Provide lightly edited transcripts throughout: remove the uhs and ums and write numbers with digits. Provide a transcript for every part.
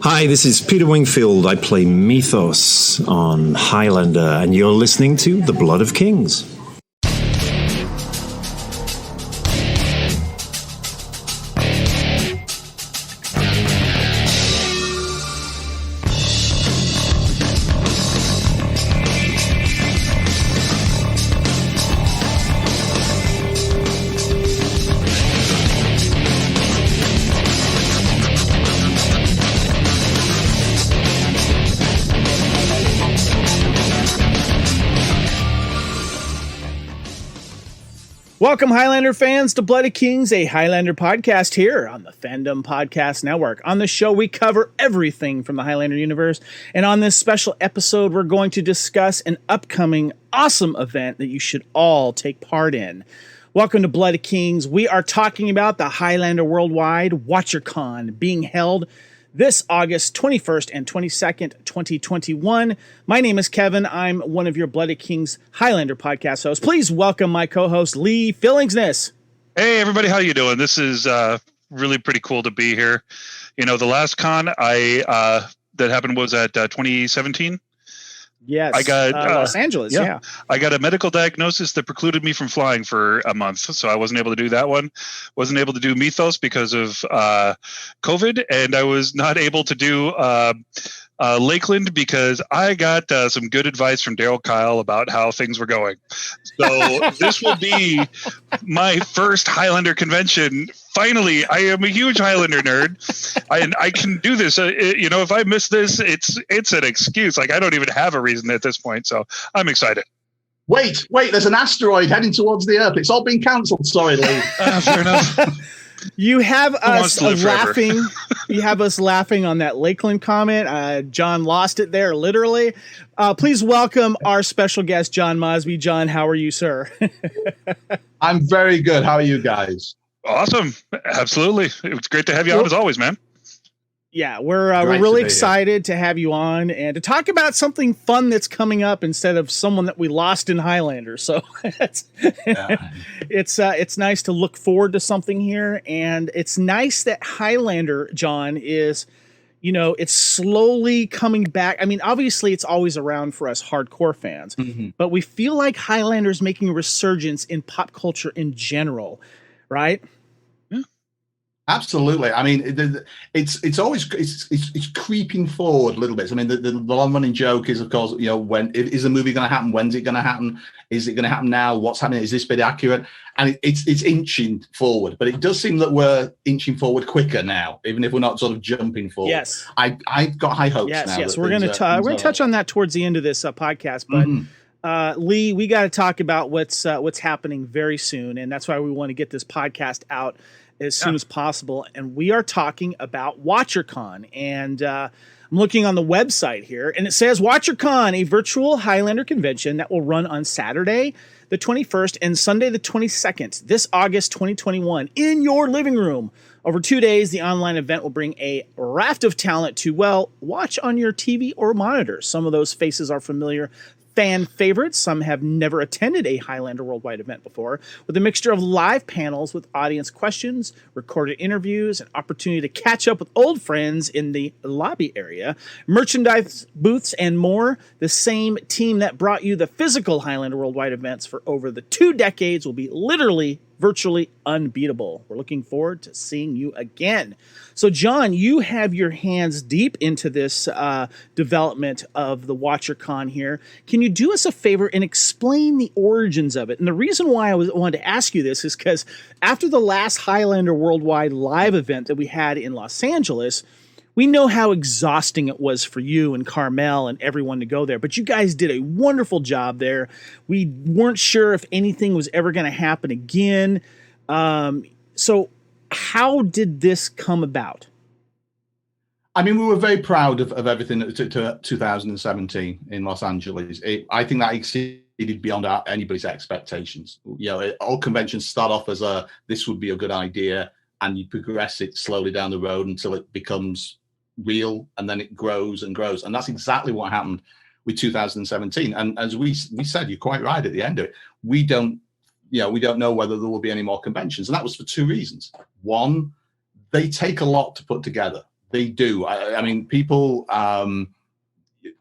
Hi, this is Peter Wingfield. I play Mythos on Highlander, and you're listening to The Blood of Kings. Welcome, Highlander fans, to Blood of Kings, a Highlander podcast here on the Fandom Podcast Network. On this show, we cover everything from the Highlander universe, and on this special episode, we're going to discuss an upcoming awesome event that you should all take part in. Welcome to Blood of Kings. We are talking about the Highlander WorldWide WatcherCon being held this August 21st and 22nd, 2021. My name is Kevin. I'm one of your Blood of Kings Highlander podcast hosts. Please welcome my co-host, Lee Fillingsness. Hey, everybody. How you doing? This is really pretty cool to be here. You know, the last con that happened was at 2017. Yes, I got Los Angeles. Yeah, I got a medical diagnosis that precluded me from flying for a month, so I wasn't able to do that one. Wasn't able to do Mythos because of COVID, and I was not able to do Lakeland because I got some good advice from Daryl Kyle about how things were going. So this will be my first Highlander convention. Finally, I am a huge Highlander nerd. I can do this. You know, if I miss this, it's an excuse. Like, I don't even have a reason at this point. So I'm excited. Wait, there's an asteroid heading towards the Earth. It's all been cancelled. Sorry, Lee. Fair enough. You have us laughing. You have us laughing on that Lakeland comment. John lost it there, literally. Please welcome our special guest, John Mosby. John, how are you, sir? I'm very good. How are you guys? Awesome. Absolutely. It's great to have you on as always, man. Yeah, we're really excited to have you on and to talk about something fun that's coming up instead of someone that we lost in Highlander. So it's nice to look forward to something here, and it's nice that Highlander, John, is, you know, it's slowly coming back. I mean, obviously it's always around for us hardcore fans, but we feel like Highlander's making a resurgence in pop culture in general, right? Absolutely. I mean, it's always it's creeping forward a little bit. I mean, the long running joke is, of course, you know, when is the movie going to happen? When's it going to happen? Is it going to happen now? What's happening? Is this bit accurate? And it's inching forward, but it does seem that we're inching forward quicker now, even if we're not sort of jumping forward. Yes, I've got high hopes now. Yes, we're going to touch on that towards the end of this podcast, but. Lee, we got to talk about what's happening very soon, and that's why we want to get this podcast out as soon as possible. And we are talking about WatcherCon, and I'm looking on the website here, and it says WatcherCon, a virtual Highlander convention that will run on Saturday the 21st and Sunday the 22nd, this August 2021, in your living room. Over 2 days, the online event will bring a raft of talent to, well, watch on your TV or monitor. Some of those faces are familiar fan favorites. Some have never attended a Highlander WorldWide event before, with a mixture of live panels with audience questions, recorded interviews, an opportunity to catch up with old friends in the lobby area, merchandise booths, and more. The same team that brought you the physical Highlander WorldWide events for over the 2 decades will be literally virtually unbeatable. We're looking forward to seeing you again. So, John, you have your hands deep into this development of the WatcherCon here. Can you do us a favor and explain the origins of it? And the reason why I wanted to ask you this is because after the last Highlander WorldWide live event that we had in Los Angeles, we know how exhausting it was for you and Carmel and everyone to go there, but you guys did a wonderful job there. We weren't sure if anything was ever going to happen again. So how did this come about? I mean, we were very proud of everything to 2017 in Los Angeles. I think that exceeded beyond anybody's expectations. You know, all conventions start off as this would be a good idea, and you progress it slowly down the road until it becomes real, and then it grows and grows. And that's exactly what happened with 2017. And as we said, you're quite right at the end of it. We don't know whether there will be any more conventions. And that was for 2 reasons. One, they take a lot to put together. They do. I mean, people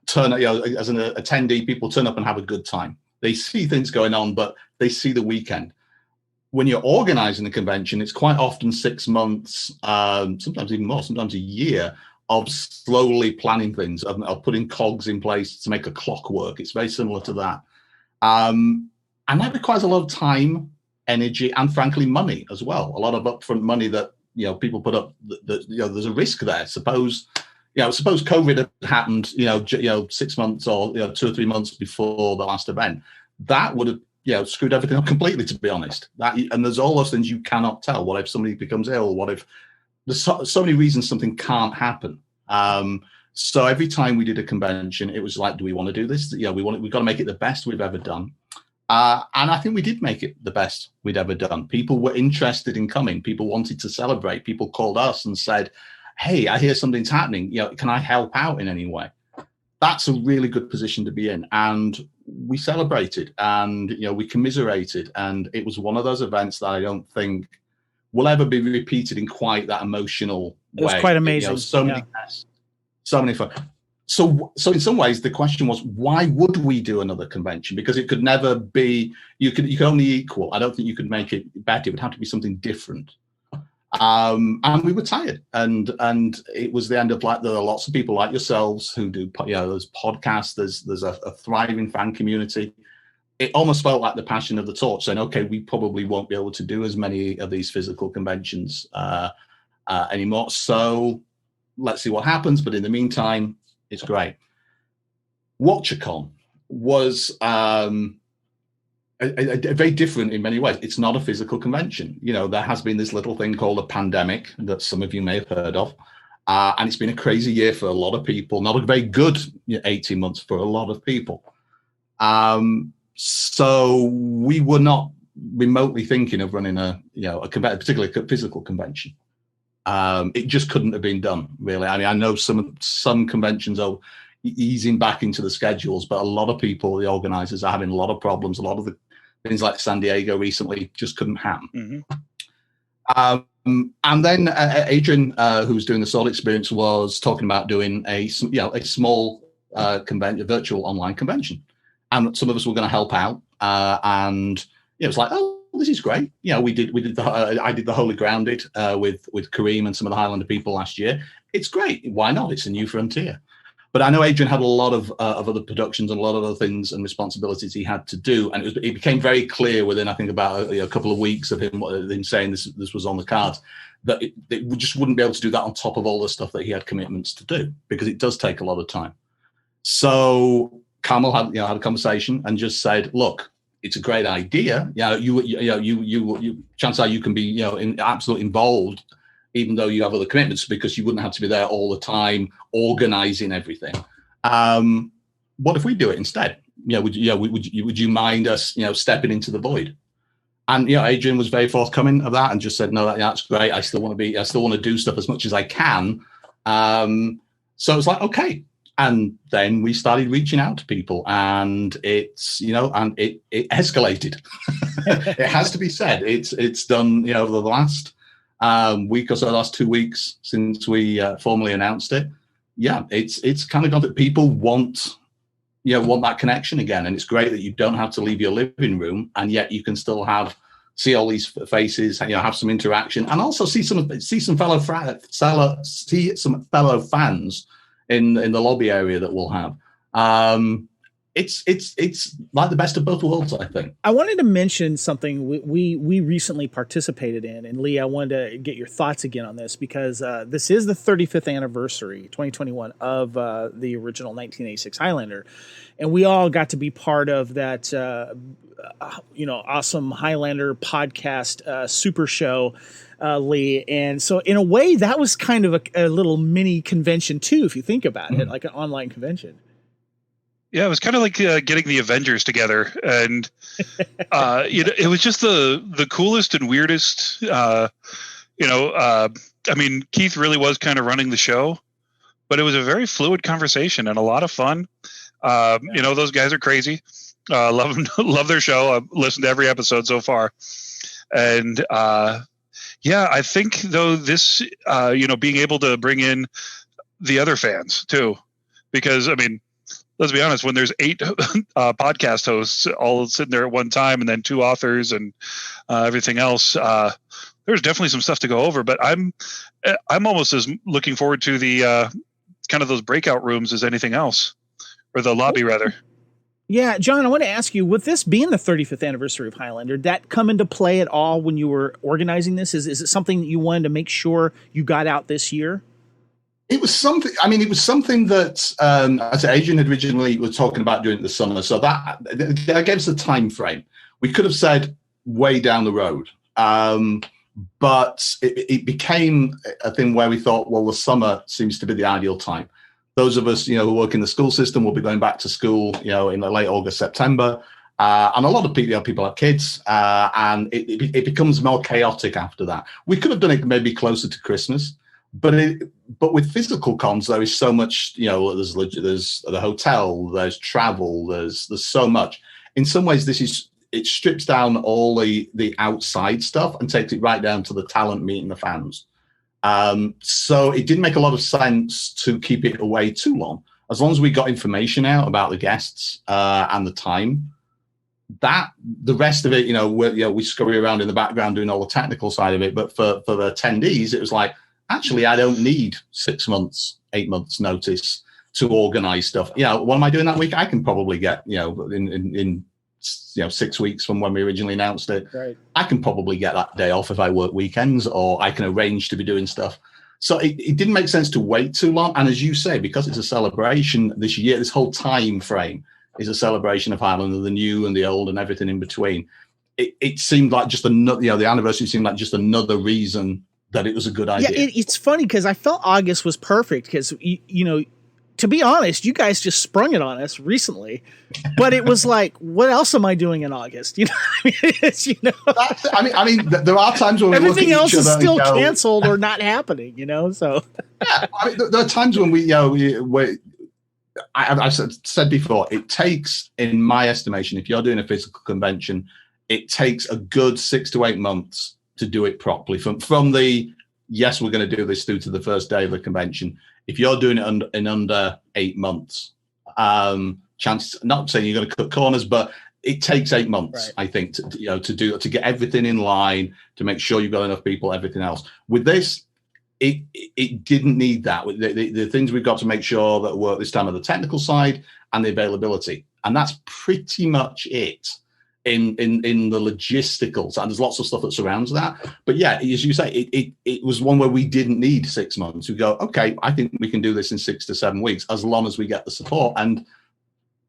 turn up, as an attendee, people turn up and have a good time. They see things going on, but they see the weekend. When you're organizing a convention, it's quite often 6 months, sometimes even more, sometimes a year of slowly planning things, of putting cogs in place to make a clock work. It's very similar to that. And that requires a lot of time, energy, and frankly, money as well. A lot of upfront money that, people put up, there's a risk there. Suppose COVID had happened, 6 months or 2 or 3 months before the last event, that would have screwed everything up completely, to be honest. And there's all those things you cannot tell. What if somebody becomes ill? What if there's so many reasons something can't happen? So every time we did a convention, it was like, do we want to do this? We've got to make it the best we've ever done. And I think we did make it the best we'd ever done. People were interested in coming. People wanted to celebrate. People called us and said, hey, I hear something's happening. Can I help out in any way? That's a really good position to be in. And we celebrated and, we commiserated. And it was one of those events that I don't think will ever be repeated in quite that emotional way. It was quite amazing. So many guests, so many fun. So in some ways, the question was, why would we do another convention? Because it could never be, you could only equal. I don't think you could make it better. It would have to be something different. And we were tired. And it was the end of, like, there are lots of people like yourselves who do, there's podcasts, there's a thriving fan community. It almost felt like the passing of the torch, saying, okay, we probably won't be able to do as many of these physical conventions anymore. So let's see what happens. But in the meantime, it's great. WatcherCon was very different in many ways. It's not a physical convention. There has been this little thing called a pandemic that some of you may have heard of. And it's been a crazy year for a lot of people, not a very good 18 months for a lot of people. So we were not remotely thinking of running a particularly physical convention. It just couldn't have been done, really. I mean, I know some conventions are easing back into the schedules, but a lot of people, the organizers, are having a lot of problems. A lot of the things like San Diego recently just couldn't happen. Mm-hmm. And then Adrian, who's doing the Soul Experience, was talking about doing a small virtual online convention. And some of us were going to help out. And it was like, oh, this is great. I did the Holy Grounded with Kareem and some of the Highlander people last year. It's great. Why not? It's a new frontier. But I know Adrian had a lot of other productions and a lot of other things and responsibilities he had to do. And it became very clear within, I think, about a couple of weeks of him saying this was on the cards, that it just wouldn't be able to do that on top of all the stuff that he had commitments to do, because it does take a lot of time. So Carmel had a conversation and just said, look, it's a great idea. Chances are you can be absolutely involved, even though you have other commitments, because you wouldn't have to be there all the time organizing everything. What if we do it instead? Would you mind us stepping into the void? And Adrian was very forthcoming of that and just said, no, that's great. I still want to do stuff as much as I can. So it was like, okay. And then we started reaching out to people, and it's it escalated. It has to be said. It's done over the last week or so, the last 2 weeks since we formally announced it. Yeah, it's kind of gone that people want that connection again, and it's great that you don't have to leave your living room, and yet you can still see all these faces, have some interaction, and also see some fellow fans in the lobby area that we'll have. It's like the best of both worlds, I think. I wanted to mention something we recently participated in, and Lee, I wanted to get your thoughts again on this, because this is the 35th anniversary, 2021, of the original 1986 Highlander, and we all got to be part of that awesome Highlander podcast super show, Lee. And so in a way, that was kind of a little mini convention too, if you think about it, like an online convention. Yeah, it was kind of like getting the Avengers together, and it was just the coolest and weirdest. I mean, Keith really was kind of running the show, but it was a very fluid conversation and a lot of fun. Those guys are crazy. Love their show. I've listened to every episode so far, and Yeah, I think though this, being able to bring in the other fans too, because I mean, let's be honest, when there's 8 podcast hosts all sitting there at one time, and then 2 authors and everything else, there's definitely some stuff to go over. But I'm almost as looking forward to the kind of those breakout rooms as anything else, or the lobby rather. Yeah, John, I want to ask you, with this being the 35th anniversary of Highlander, did that come into play at all when you were organizing this? Is it something that you wanted to make sure you got out this year? It was something. I mean, it was something that as Adrian had originally was talking about doing it the summer. So that gave us a time frame. We could have said way down the road, but it became a thing where we thought, well, the summer seems to be the ideal time. Those of us, who work in the school system, will be going back to school, in the late August, September, and a lot of people have kids, and it becomes more chaotic after that. We could have done it maybe closer to Christmas. But with physical cons, there is so much. There's the hotel, there's travel, there's so much. In some ways, it strips down all the outside stuff and takes it right down to the talent meeting the fans. So it didn't make a lot of sense to keep it away too long. As long as we got information out about the guests and the time, that the rest of it, we scurry around in the background doing all the technical side of it. But for the attendees, it was like, actually, I don't need 6 months, 8 months notice to organize stuff. What am I doing that week? I can probably get, in 6 weeks from when we originally announced it. Right. I can probably get that day off if I work weekends, or I can arrange to be doing stuff. So it didn't make sense to wait too long. And as you say, because it's a celebration this year, this whole time frame is a celebration of Highlander, the new and the old and everything in between. It seemed like just another, the anniversary seemed like just another reason that it was a good idea. Yeah, it's funny because I felt August was perfect because, to be honest, you guys just sprung it on us recently, but it was like, what else am I doing in August? There are times when everything else is still canceled or not happening, so. Yeah, there are times when I've said before, it takes, in my estimation, if you're doing a physical convention, it takes a good 6 to 8 months to do it properly. From the, yes, we're going to do this through to the first day of the convention. If you're doing it in under 8 months, chance, not saying you're going to cut corners, but it takes 8 months, right, I think, to get everything in line, to make sure you've got enough people, everything else. With this, it didn't need that. The things we've got to make sure that work this time are the technical side and the availability. And that's pretty much it. In the logisticals, and there's lots of stuff that surrounds that. But yeah, as you say, it was one where we didn't need 6 months. We go, okay, I think we can do this in 6 to 7 weeks, as long as we get the support, and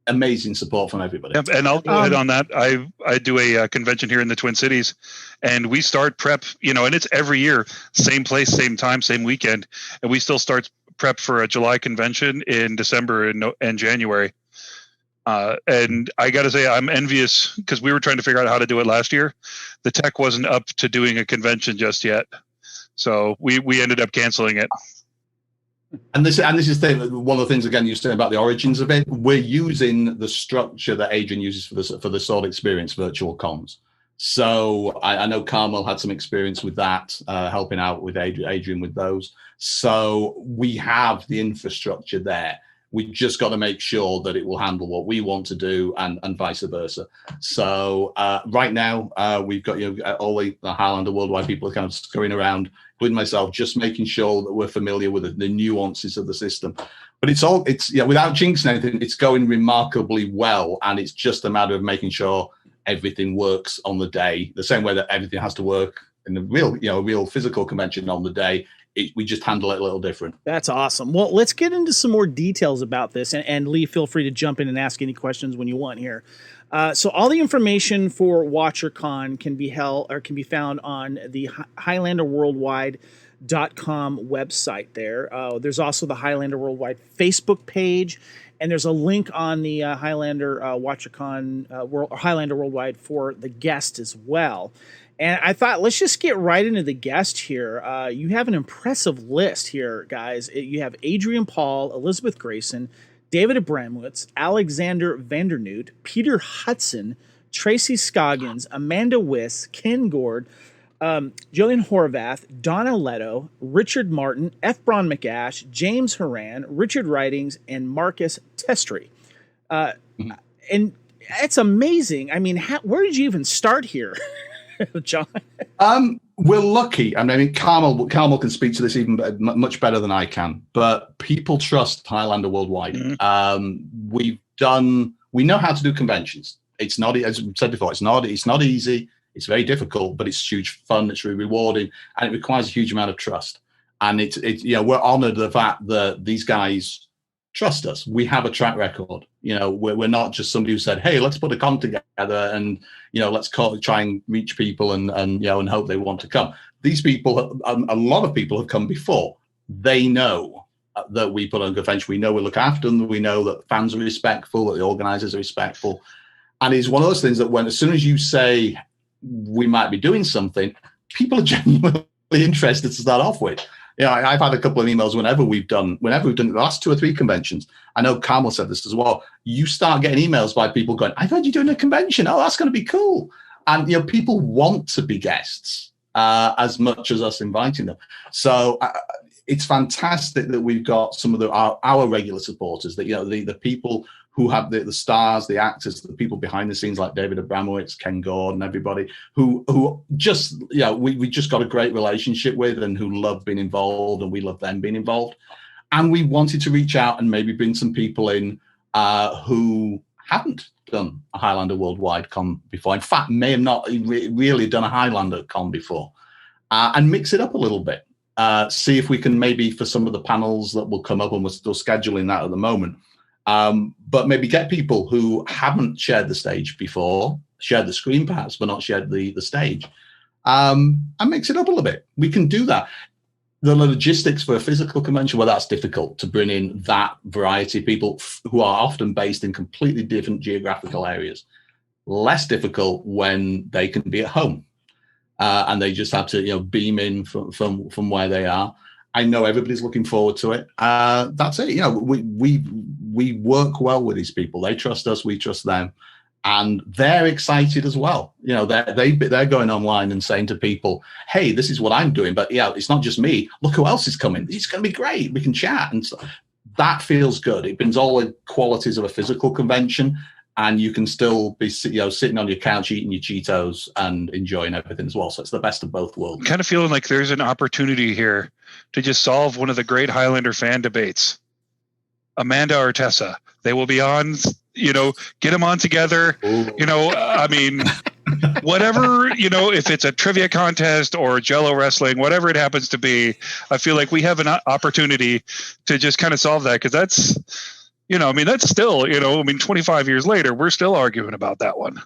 amazing support from everybody. Yep, and I'll go ahead on that. I do a convention here in the Twin Cities, and we start prep, and it's every year, same place, same time, same weekend, and we still start prep for a July convention in December and January. And I got to say, I'm envious because we were trying to figure out how to do it last year. The tech wasn't up to doing a convention just yet. So we ended up canceling it. And this is one of the things, again, you're saying about the origins of it. We're using the structure that Adrian uses for the Sword Experience virtual cons. So I know Carmel had some experience with that, helping out with Adrian with those. So we have the infrastructure there. We just got to make sure that it will handle what we want to do, and vice versa. So right now, we've got all the Highlander WorldWide people are kind of scurrying around, including myself, just making sure that we're familiar with the nuances of the system. But it's without jinxing anything, it's going remarkably well, and it's just a matter of making sure everything works on the day, the same way that everything has to work in the real physical convention on the day. We just handle it a little different. That's awesome. Well, let's get into some more details about this. And Lee, feel free to jump in and ask any questions when you want here. So all the information for WatcherCon can be found on the Highlander WorldWide.com website there. There's also the Highlander WorldWide Facebook page. And there's a link on the Highlander WatcherCon, Highlander WorldWide for the guest as well. And I thought, let's just get right into the guest here. You have an impressive list here, guys. You have Adrian Paul, Elizabeth GRACEN, David ABRAMOWITZ, Alexander VANDERNOOT, Peter HUDSON, TRACY SCOGGINS, Amanda WYSS, Ken GORD, Gillian Horvath, Donna Lettow, Richard Martin, F. Braun McAsh, James Horan, Richard Ridings, and Marcus Testry. And it's amazing. I mean, where did you even start here, John? We're lucky. I mean, Carmel can speak to this even much better than I can. But people trust Highlander Worldwide. We know how to do conventions. It's not, as we said before, it's not easy. It's very difficult, but it's huge fun. It's really rewarding, and it requires a huge amount of trust. And we're honored the fact that these guys trust us. We have a track record. We're not just somebody who said, "Hey, let's put a con together and let's try and reach people and hope they want to come." These people, a lot of people have come before. They know that we put on a convention. We know we look after them. We know that fans are respectful, that the organizers are respectful, and it's one of those things that as soon as you say we might be doing something, people are genuinely interested to start off with. I've had a couple of emails whenever we've done the last 2 or 3 conventions. I know Carmel said this as well. You start getting emails by people going, "I've heard you're doing a convention. Oh, that's going to be cool." And people want to be guests as much as us inviting them. So it's fantastic that we've got some of our regular supporters, that the people who have the stars, the actors, the people behind the scenes like David ABRAMOWITZ, Ken GORD, and everybody who just, we just got a great relationship with and who love being involved, and we love them being involved. And we wanted to reach out and maybe bring some people in who haven't done a Highlander Worldwide Con before. In fact, may have not really done a Highlander Con before, and mix it up a little bit. See if we can maybe, for some of the panels that will come up, and we're still scheduling that at the moment, but maybe get people who haven't shared the stage before, shared the screen perhaps, but not shared the stage, and mix it up a little bit. We can do that. The logistics for a physical convention, well, that's difficult to bring in that variety of people who are often based in completely different geographical areas. Less difficult when they can be at home, and they just have to beam in from where they are. I know everybody's looking forward to it. That's it. We work well with these people. They trust us. We trust them, and they're excited as well. They're going online and saying to people, "Hey, this is what I'm doing." But it's not just me. Look who else is coming. It's going to be great. We can chat, and so that feels good. It brings all the qualities of a physical convention, and you can still be sitting on your couch eating your Cheetos and enjoying everything as well. So it's the best of both worlds. I'm kind of feeling like there's an opportunity here to just solve one of the great Highlander fan debates. Amanda or Tessa, they will be on, get them on together. Ooh. I mean, whatever, if it's a trivia contest or Jello wrestling, whatever it happens to be, I feel like we have an opportunity to just kind of solve that, because that's, that's still, 25 years later, we're still arguing about that one.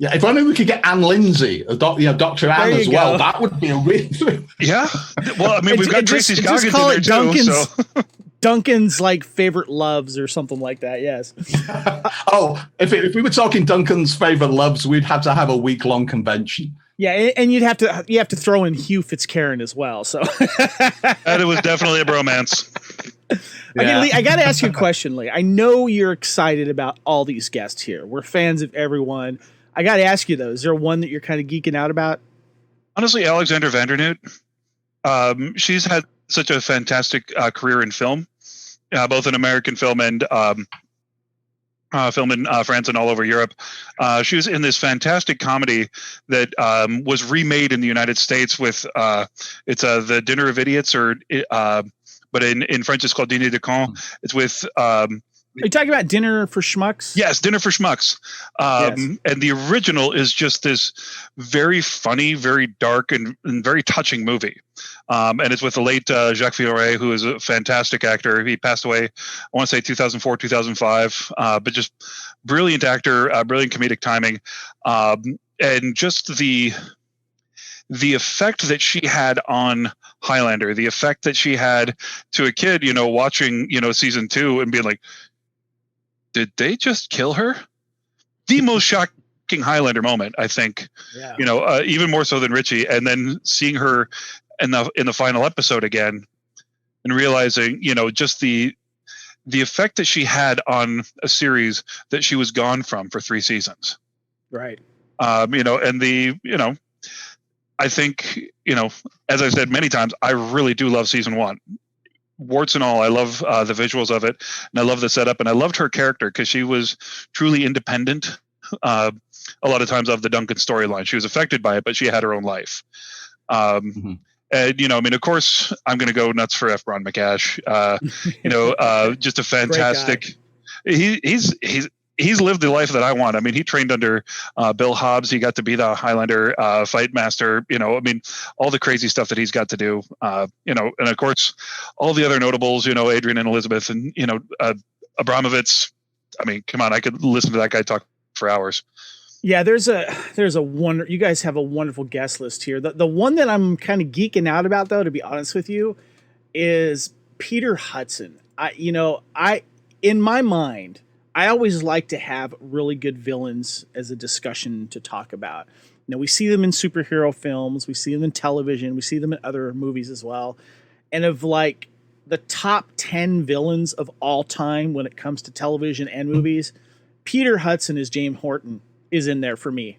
Yeah, if only we could get Anne Lindsay, Dr. Anne as well. That would be a really... Yeah. Well, I mean, we've got Tracy Scoggins in there too. So. Duncan's favorite loves or something like that. Yes. If we were talking Duncan's favorite loves, we'd have to have a week-long convention. Yeah, and you have to throw in Hugh Fitzcairn as well. So that was definitely a bromance. Yeah. Okay, Lee, I got to ask you a question, Lee. I know you're excited about all these guests here. We're fans of everyone. I got to ask you though, is there one that you're kind of geeking out about? Honestly, ALEXANDRA VANDERNOOT. She's had such a fantastic career in film, both in American film and film in France and all over Europe. She was in this fantastic comedy that was remade in the United States with it's The Dinner of Idiots, but in French it's called Dîner de Con. It's with are you talking about Dinner for Schmucks? Yes, Dinner for Schmucks. Yes. And the original is just this very funny, very dark, and very touching movie. And it's with the late Jacques Villeray, who is a fantastic actor. He passed away, I want to say 2004, 2005. But just brilliant actor, brilliant comedic timing. And just the effect that she had on Highlander, the effect that she had to a kid, watching, season 2 and being like, did they just kill her? The most shocking Highlander moment, I think. Yeah. Even more so than Richie, and then seeing her in the final episode again, and realizing, just the effect that she had on a series that she was gone from for 3 seasons. Right. And I think, as I've said many times, I really do love season 1. Warts and all, I love the visuals of it, and I love the setup, and I loved her character because she was truly independent. A lot of times of the Duncan storyline, she was affected by it, but she had her own life. And of course, I'm going to go nuts for F. Ron McAsh. Just a fantastic. He's lived the life that I want. I mean, he trained under Bill Hobbs. He got to be the Highlander fight master. All the crazy stuff that he's got to do. And of course, all the other notables. Adrian and Elizabeth, and ABRAMOWITZ. I mean, come on, I could listen to that guy talk for hours. Yeah, there's a wonder. You guys have a wonderful guest list here. The one that I'm kind of geeking out about, though, to be honest with you, is Peter Hudson. In my mind, I always like to have really good villains as a discussion to talk about. We see them in superhero films, we see them in television, we see them in other movies as well. And of like the top 10 villains of all time when it comes to television and movies, Peter Hudson as James Horton is in there for me.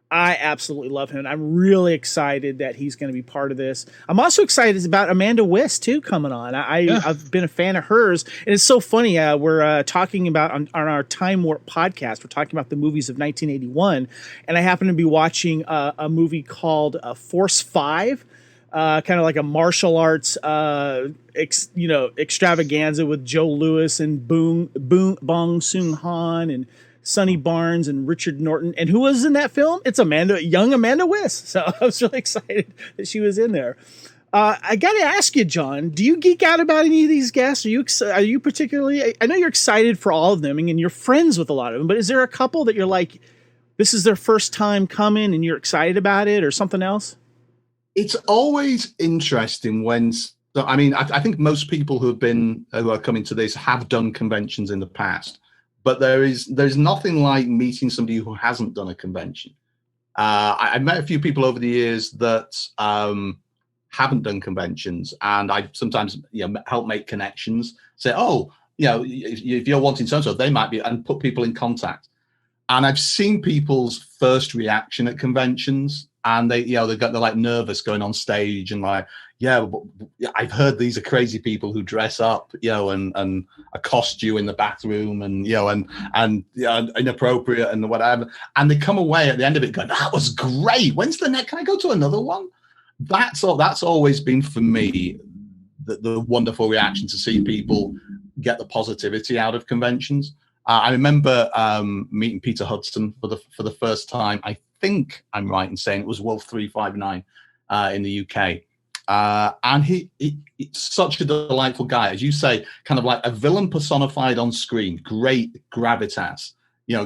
I absolutely love him. I'm really excited that he's going to be part of this. I'm also excited about Amanda WYSS too coming on. I've been a fan of hers, and it's so funny. We're talking about on our Time Warp podcast. We're talking about the movies of 1981, and I happen to be watching a movie called Force 5, kind of like a martial arts, extravaganza with Joe Louis and Bong Soon-han and Sonny Barnes and Richard Norton. And who was in that film? It's young Amanda WYSS. So I was really excited that she was in there. I got to ask you, John, do you geek out about any of these guests? Are you particularly, I know you're excited for all of them and you're friends with a lot of them, but is there a couple that you're like, this is their first time coming and you're excited about it, or something else? It's always interesting when, I think most people who are coming to this have done conventions in the past. But there's nothing like meeting somebody who hasn't done a convention. I've met a few people over the years that haven't done conventions, and I sometimes help make connections. Say, if you're wanting so-and-so, they might be, and put people in contact. And I've seen people's first reaction at conventions, and they're like nervous going on stage and like, I've heard these are crazy people who dress up, and accost you in the bathroom, and inappropriate and whatever. And they come away at the end of it going, that was great. When's the next? Can I go to another one? That's always been for me the wonderful reaction, to see people get the positivity out of conventions. I remember meeting Peter Hudson for the first time. I think I'm right in saying it was Wolf 359 in the UK. And he's such a delightful guy, as you say, kind of like a villain personified on screen. Great gravitas,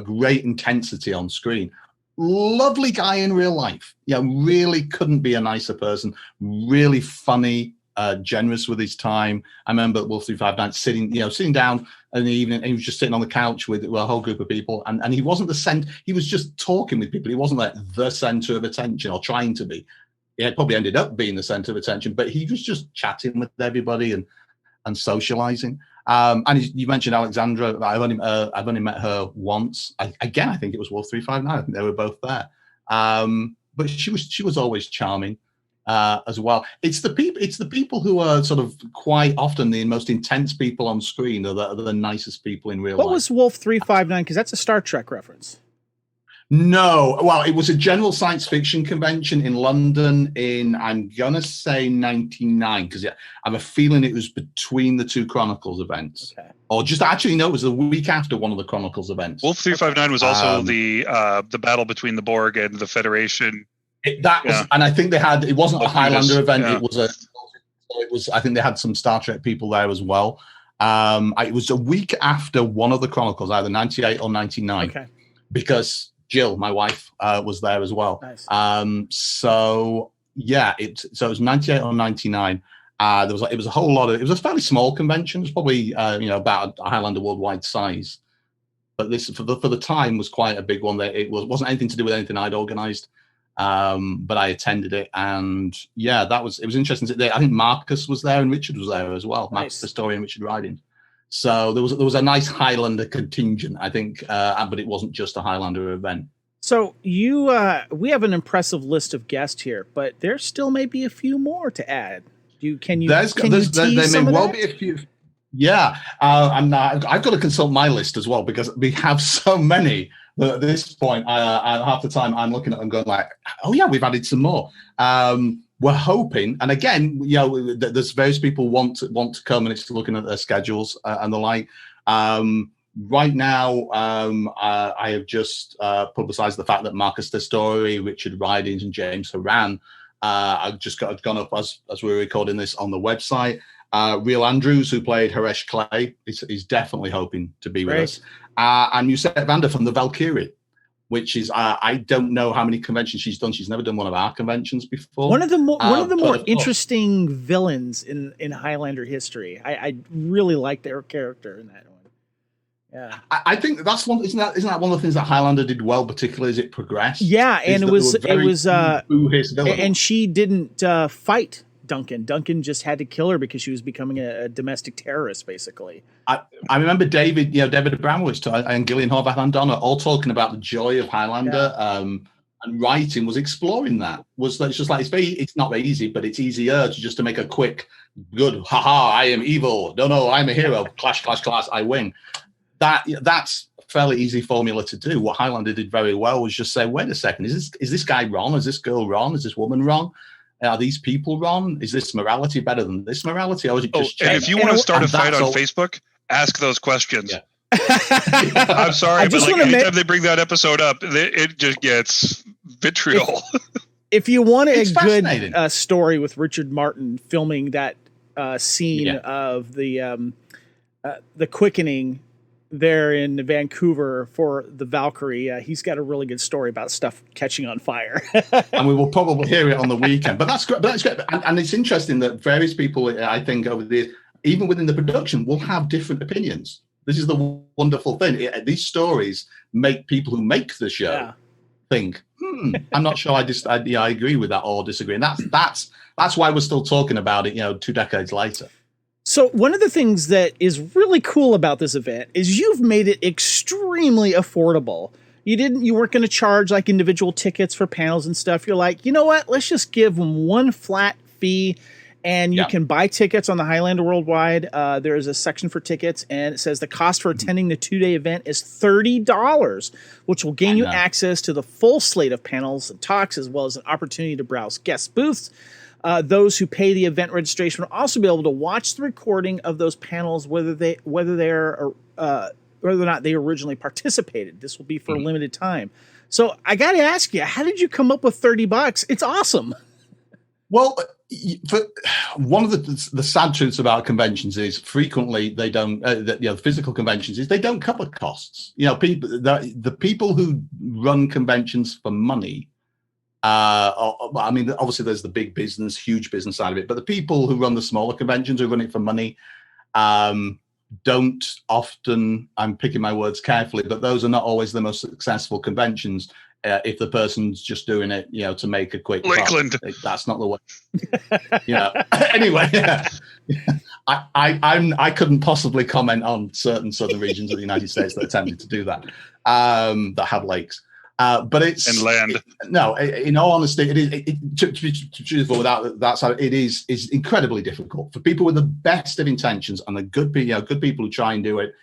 great intensity on screen. Lovely guy in real life. Really couldn't be a nicer person. Really funny, generous with his time. I remember at Wolf 359 sitting down in the evening, and he was just sitting on the couch with a whole group of people, and he wasn't the center. He was just talking with people. He wasn't like the center of attention, or trying to be. He probably ended up being the center of attention, but he was just chatting with everybody and socializing. And you mentioned Alexandra. I've only met her once. I think it was Wolf 359. I think they were both there. But she was always charming as well. It's the people who are sort of quite often the most intense people on screen are the nicest people in real life. What was Wolf 359? Because that's a Star Trek reference. No, well, it was a general science fiction convention in London in, I'm gonna say 99, because I have a feeling it was between the two Chronicles events. Okay. Or just actually, no, it was the week after one of the Chronicles events. Wolf 359 was also the battle between the Borg and the Federation. And I think it wasn't a Highlander event. Yeah. It was. I think they had some Star Trek people there as well. It was a week after one of the Chronicles, either 98 or 99. Okay. Because Jill, my wife, was there as well. Nice. So it was 98 or 99. It was a whole lot of. It was a fairly small convention. It was probably about a Highlander WorldWide size. But this for the time was quite a big one. It wasn't anything to do with anything I'd organised. But I attended it, and it was interesting. I think Marcus was there and Richard was there as well. Nice. Marcus Historian, Richard Riding. So there was a nice Highlander contingent, I think, but it wasn't just a Highlander event. So we have an impressive list of guests here, but there still may be a few more to add. Can you tease there may well that? be a few. Yeah, I've got to consult my list as well because we have so many that at this point, half the time I'm looking at them going like, oh yeah, we've added some more. We're hoping, and again, there's various people want to come, and it's looking at their schedules and the like. Right now, I have just publicized the fact that Marcus Testori, Richard Ridings, and James Horan I've just gone up as we're recording this on the website. Real Andrews, who played Haresh Clay, is definitely hoping to be with us. And Musette Vander from the Valkyrie, which is I don't know how many conventions she's done. She's never done one of our conventions before. One of the more interesting villains in Highlander history. I really like their character in that one. Yeah, I think that's one. Isn't that one of the things that Highlander did well, particularly as it progressed? Yeah, and it was and she didn't fight Duncan. Duncan just had to kill her because she was becoming a domestic terrorist, basically. I remember David Abramowitz and GILLIAN, HORVATH, and DONNA all talking about the joy of Highlander, and writing was exploring that. It's just like it's not very easy, but it's easier to make a quick, good, haha, I am evil. No, I'm a hero. Clash, clash, clash, I win. That's a fairly easy formula to do. What Highlander did very well was just say, wait a second, is this guy wrong? Is this girl wrong? Is this woman wrong? Are these people wrong? Is this morality better than this morality? Or is it just and if you want to start a fight on Facebook, ask those questions. Yeah. I'm sorry, but anytime they bring that episode up, it just gets vitriol. If you want a good story with Richard Martin filming that scene of the quickening there in Vancouver for the Valkyrie, he's got a really good story about stuff catching on fire. And we will probably hear it on the weekend. But that's great. And it's interesting that various people, I think, over the even within the production, will have different opinions. This is the wonderful thing. These stories make people who make the show think, I'm not sure I agree with that or disagree. And that's why we're still talking about it, 2 decades later. So one of the things that is really cool about this event is you've made it extremely affordable. You weren't going to charge like individual tickets for panels and stuff. You're like, you know what? Let's just give them one flat fee, and you can buy tickets on the Highlander WorldWide. There is a section for tickets, and it says the cost for attending the 2-day event is $30, which will gain you access to the full slate of panels and talks, as well as an opportunity to browse guest booths. Those who pay the event registration will also be able to watch the recording of those panels, whether or not they originally participated. This will be for a limited time. So I got to ask you, how did you come up with $30? It's awesome. Well, one of the sad truths about conventions is frequently they don't. Physical conventions is they don't cover costs. The people who run conventions for money. Obviously there's the big business, huge business side of it, but the people who run the smaller conventions, who run it for money, don't often, I'm picking my words carefully, but those are not always the most successful conventions. If the person's just doing it, to make a quick Lakeland, that's not the way. Anyway, I couldn't possibly comment on certain southern regions of the United States that attempted to do that, that have lakes. But it's and land. In all honesty, it is to be truthful. Without that side, it is incredibly difficult for people with the best of intentions and the good people who try and do it.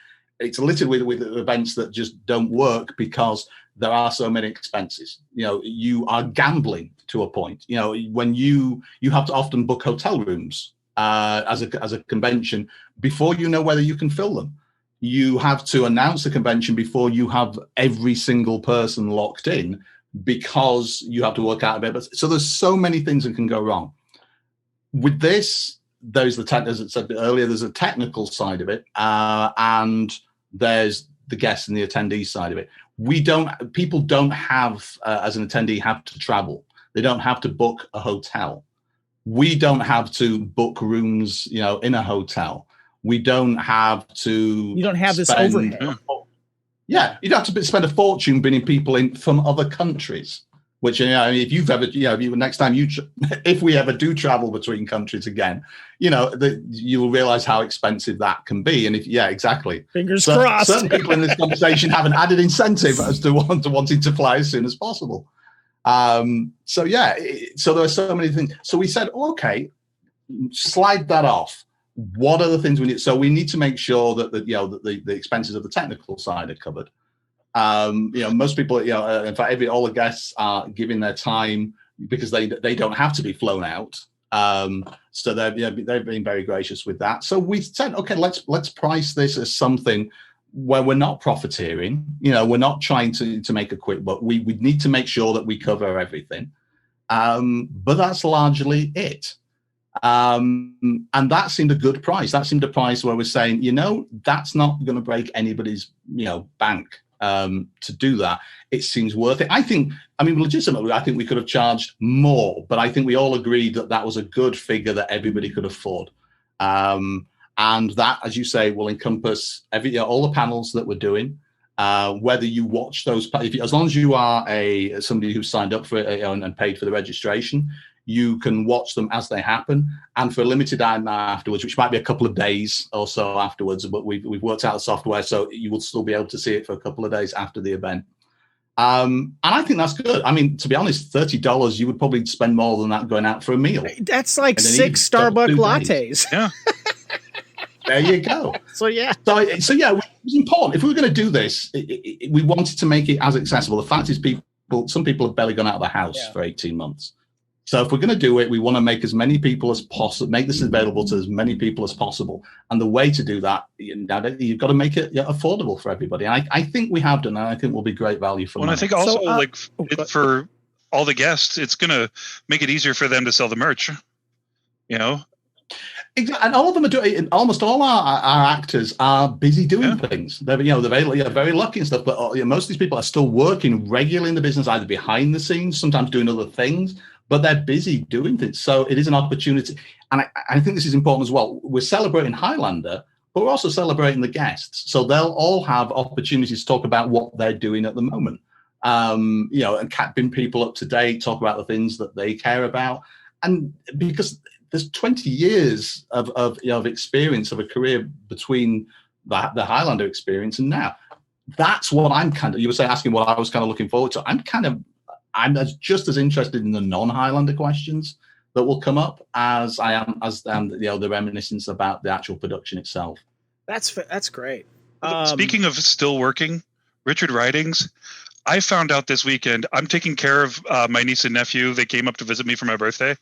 It's littered with events that just don't work because there are so many expenses. You are gambling to a point. When you have to often book hotel rooms as a convention before you know whether you can fill them. You have to announce the convention before you have every single person locked in because you have to work out a bit. So there's so many things that can go wrong. With this, as I said earlier, there's a technical side of it, and there's the guests and the attendees side of it. People don't have, as an attendee, have to travel. They don't have to book a hotel. We don't have to book rooms, in a hotel. We don't have to. You don't have this overhead. Yeah, you don't have to spend a fortune bringing people in from other countries. Which, if you've ever, next time if we ever do travel between countries again, you'll realize how expensive that can be. And exactly. Fingers crossed. Certain people in this conversation have an added incentive as to wanting to fly as soon as possible. So there are so many things. So we said, okay, slide that off. What are the things we need? So we need to make sure that the expenses of the technical side are covered. Most people, in fact, all the guests are giving their time because they don't have to be flown out. So they've been very gracious with that. So we said, okay, let's price this as something where we're not profiteering. We're not trying to make a quick buck. We need to make sure that we cover everything. But that's largely it. And that seemed a good price. That seemed a price where we're saying, that's not going to break anybody's, bank. To do that, it seems worth it. Legitimately, I think we could have charged more, but I think we all agreed that was a good figure that everybody could afford. And that, as you say, will encompass all the panels that we're doing. Whether you watch those, as long as you are somebody who signed up for it and paid for the registration, you can watch them as they happen, and for a limited time afterwards, which might be a couple of days or so afterwards, but we've worked out the software, so you will still be able to see it for a couple of days after the event. And I think that's good. To be honest, $30, you would probably spend more than that going out for a meal. That's like 6 Starbucks lattes. Yeah. There you go. So yeah, it was important. If we were going to do this, we wanted to make it as accessible. The fact is, some people have barely gone out of the house for 18 months. So if we're going to do it, we want to make as many people as possible, make this available to as many people as possible. And the way to do that, you've got to make it affordable for everybody. And I think we have done, and I think will be great value for money. I think also, for all the guests, it's going to make it easier for them to sell the merch. Exactly. And all of them are doing. Almost all our actors are busy doing things. They're very lucky and stuff. But most of these people are still working regularly in the business, either behind the scenes, sometimes doing other things. But they're busy doing things. So it is an opportunity. And I think this is important as well. We're celebrating Highlander, but we're also celebrating the guests. So they'll all have opportunities to talk about what they're doing at the moment. And bring people up to date, talk about the things that they care about. And because there's 20 years of experience of a career between the Highlander experience and now. That's what you were asking what I was kind of looking forward to. I'm just as interested in the non-Highlander questions that will come up as I am the reminiscence about the actual production itself. That's great. Speaking of still working, Richard Ridings, I found out this weekend I'm taking care of my niece and nephew. They came up to visit me for my birthday.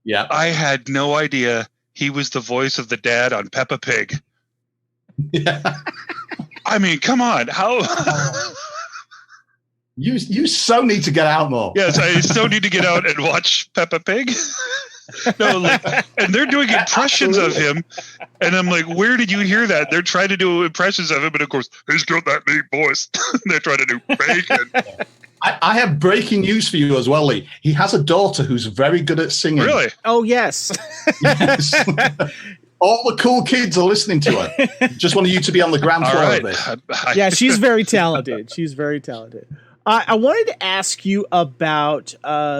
Yeah, I had no idea he was the voice of the dad on Peppa Pig. Yeah. Come on, how? You so need to get out more. Yes, I so need to get out and watch Peppa Pig. And they're doing impressions of him, and I'm like, where did you hear that? They're trying to do impressions of him, and of course, he's got that deep voice. They're trying to do bacon. I have breaking news for you as well, Lee. He has a daughter who's very good at singing. Really? Oh, yes. Yes. All the cool kids are listening to her. Just wanted you to be on the ground floor of this. Yeah, she's very talented. I wanted to ask you about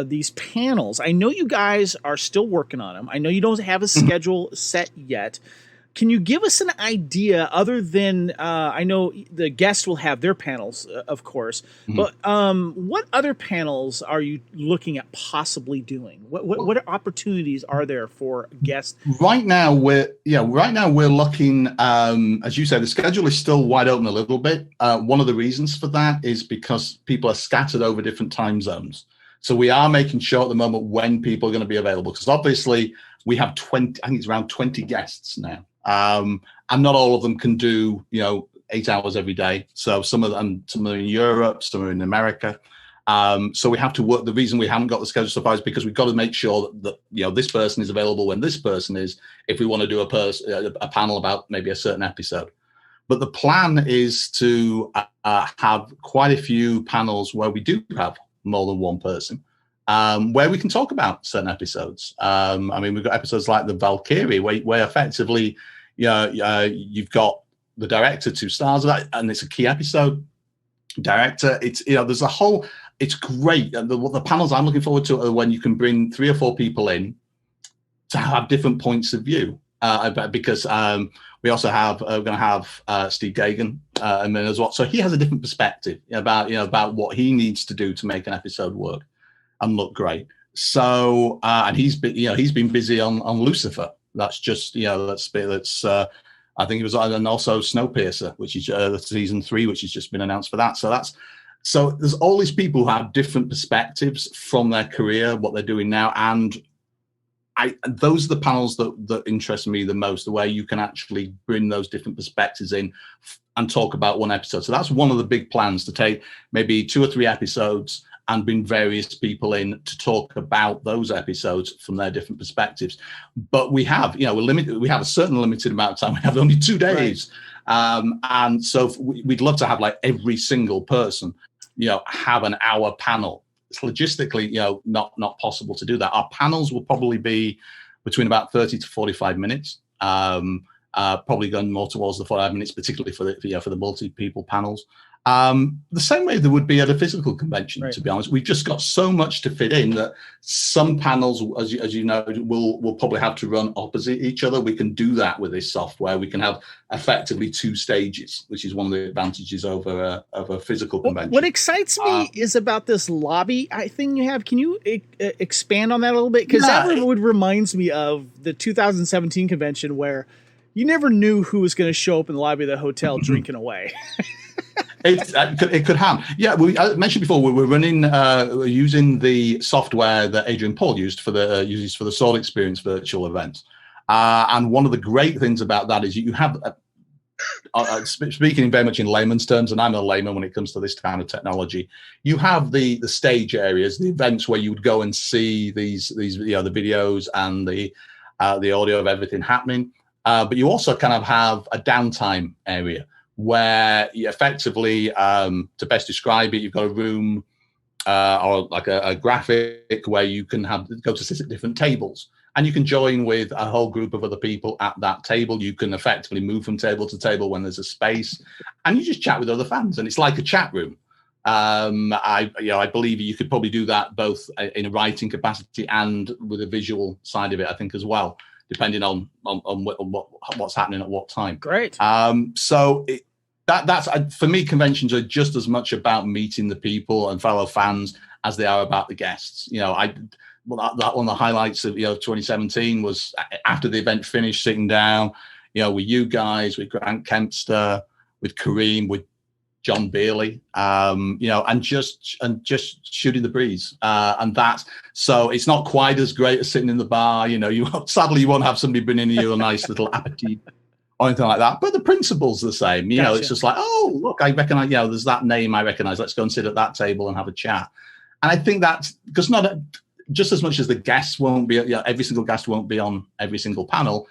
these panels. I know you guys are still working on them. I know you don't have a schedule set yet. Can you give us an idea, other than I know the guests will have their panels, of course, but what other panels are you looking at possibly doing? What opportunities are there for guests? Right now we're looking, as you said, the schedule is still wide open a little bit. One of the reasons for that is because people are scattered over different time zones. So we are making sure at the moment when people are going to be available, because obviously we have 20, I think it's around 20 guests now. And not all of them can do, 8 hours every day. So some are in Europe, some are in America. So we have to work. The reason we haven't got the schedule so far is because we've got to make sure that this person is available when this person is, if we want to do a panel about maybe a certain episode. But the plan is to have quite a few panels where we do have more than one person, where we can talk about certain episodes. We've got episodes like the Valkyrie, where effectively, you've got the director, 2 stars of that, and it's a key episode. Director, it's there's a whole. it's great. The panels I'm looking forward to are when you can bring 3 or 4 people in to have different points of view. Because we also have we're going to have Steve Gagan as well, so he has a different perspective about what he needs to do to make an episode work and look great. So and he's been busy on Lucifer. That's just that's I think it was, and also Snowpiercer, which is season 3, which has just been announced for that. So there's all these people who have different perspectives from their career, what they're doing now, and those are the panels that interest me the most, the way you can actually bring those different perspectives in and talk about one episode. So that's one of the big plans, to take maybe 2 or 3 episodes and bring various people in to talk about those episodes from their different perspectives. But we have, we're limited. We have a certain limited amount of time. We have only 2 days. Right. And so we'd love to have like every single person, have an hour panel. It's logistically, not possible to do that. Our panels will probably be between about 30 to 45 minutes. Probably going more towards the 45 minutes, particularly for the multi-people panels. The same way there would be at a physical convention, right. To be honest. We've just got so much to fit in that some panels, as you know, will probably have to run opposite each other. We can do that with this software. We can have effectively 2 stages, which is one of the advantages over a physical convention. What excites me is about this lobby thing you have. Can you expand on that a little bit? Because that reminds me of the 2017 convention, where you never knew who was going to show up in the lobby of the hotel drinking away. It could happen. Yeah, I mentioned before, we're running using the software that Adrian Paul used for the Sword Experience virtual events. And one of the great things about that is you have, speaking very much in layman's terms, and I'm a layman when it comes to this kind of technology, you have the stage areas, the events where you would go and see these the videos and the audio of everything happening. But you also kind of have a downtime area, where you effectively, to best describe it, you've got a room or like a graphic where you can go to sit at different tables, and you can join with a whole group of other people at that table. You can effectively move from table to table when there's a space, and you just chat with other fans, and it's like a chat room. I believe you could probably do that both in a writing capacity and with a visual side of it, I think, as well, depending on what's happening at what time. Great. So that's for me, conventions are just as much about meeting the people and fellow fans as they are about the guests. That one of the highlights of 2017 was after the event finished, sitting down, with you guys, with Grant Kempster, with Kareem, with John Beerley, and just shooting the breeze, and that. So it's not quite as great as sitting in the bar. Sadly you won't have somebody bringing you a nice little aperitif or anything like that. But the principle's the same. Gotcha. It's just like, oh, look, I recognize. There's that name I recognize. Let's go and sit at that table and have a chat. And I think that's because just as much as the guests won't be, every single guest won't be on every single panel.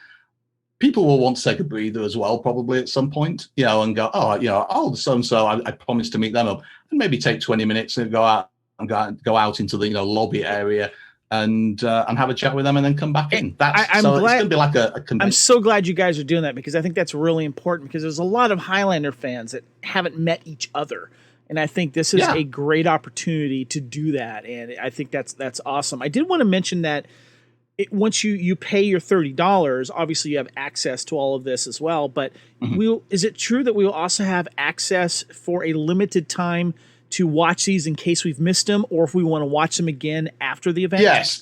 People will want to take a breather as well, probably at some point, and go, so and so. I promised to meet them up, and maybe take 20 minutes and go out into the lobby area and have a chat with them, and then come back in. I'm glad, it's going to be like a convention. I'm so glad you guys are doing that, because I think that's really important, because there's a lot of Highlander fans that haven't met each other. And I think this is a great opportunity to do that. And I think that's awesome. I did want to mention that once you pay your $30, obviously you have access to all of this as well. But is it true that we will also have access for a limited time to watch these in case we've missed them, or if we want to watch them again after the event? Yes,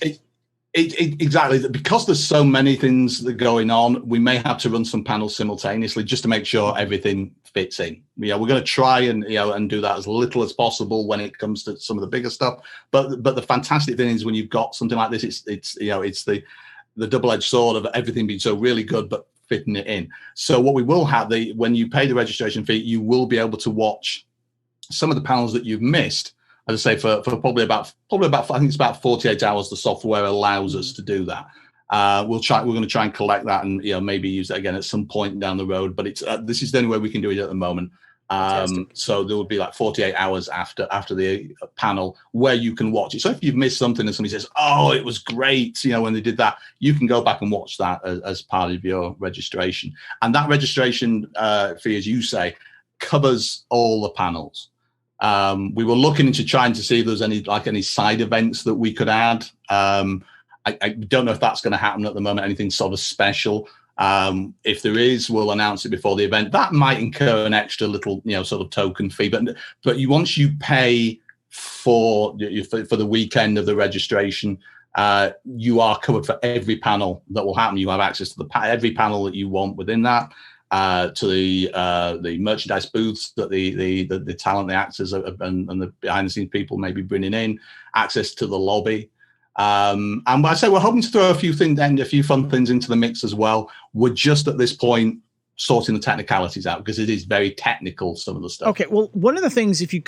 exactly. Because there's so many things that are going on, we may have to run some panels simultaneously just to make sure everything fits in. We're going to try and do that as little as possible when it comes to some of the bigger stuff. But the fantastic thing is, when you've got something like this, it's the double-edged sword of everything being so really good, but fitting it in. So what we will have, when you pay the registration fee, you will be able to watch some of the panels that you've missed. As I say, for probably about I think it's about 48 hours. The software allows us to do that. We're going to try and collect that and maybe use that again at some point down the road. But it's this is the only way we can do it at the moment. So there would be like 48 hours after the panel where you can watch it. So if you've missed something and somebody says, "Oh, it was great," when they did that, you can go back and watch that as part of your registration. And that registration fee, as you say, covers all the panels. We were looking into trying to see if there's any side events that we could add. I don't know if that's going to happen at the moment, anything sort of special. If there is, we'll announce it before the event. That might incur an extra little, sort of token fee. But once you pay for the weekend of the registration, you are covered for every panel that will happen. You have access to every panel that you want within that. To the merchandise booths that the talent, the actors, and the behind the scenes people may be bringing in, access to the lobby. And I say we're hoping to throw a few fun things into the mix as well. We're just at this point sorting the technicalities out because it is very technical, some of the stuff. Okay, well, one of the things, if you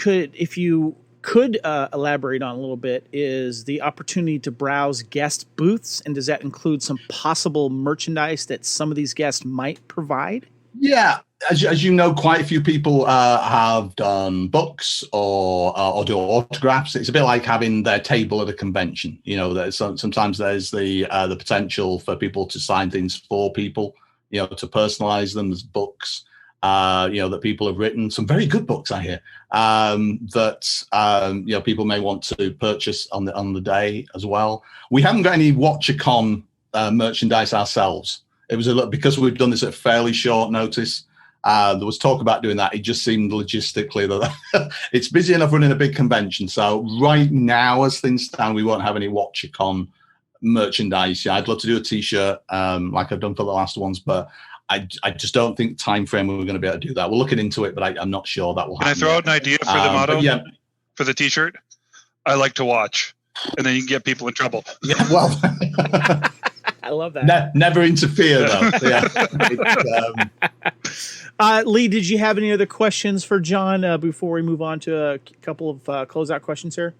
could elaborate on a little bit, is the opportunity to browse guest booths, and does that include some possible merchandise that some of these guests might provide? Yeah, as you know, quite a few people have done books or do autographs. It's a bit like having their table at a convention. Sometimes there's the potential for people to sign things for people, to personalize them as books. That people have written some very good books, I hear, that people may want to purchase on the day as well. We haven't got any WatcherCon merchandise ourselves. It was because we've done this at fairly short notice. There was talk about doing that. It just seemed logistically that it's busy enough running a big convention. So right now, as things stand, we won't have any WatcherCon merchandise. Yeah, I'd love to do a T-shirt like I've done for the last ones, but I just don't think time frame we're going to be able to do that. We're looking into it, but I'm not sure that will happen. Can I throw out an idea for the motto for the T-shirt? I like to watch, and then you can get people in trouble. Yeah, well, I love that. Never interfere, though. Yeah. Lee, did you have any other questions for John before we move on to a couple of closeout questions here?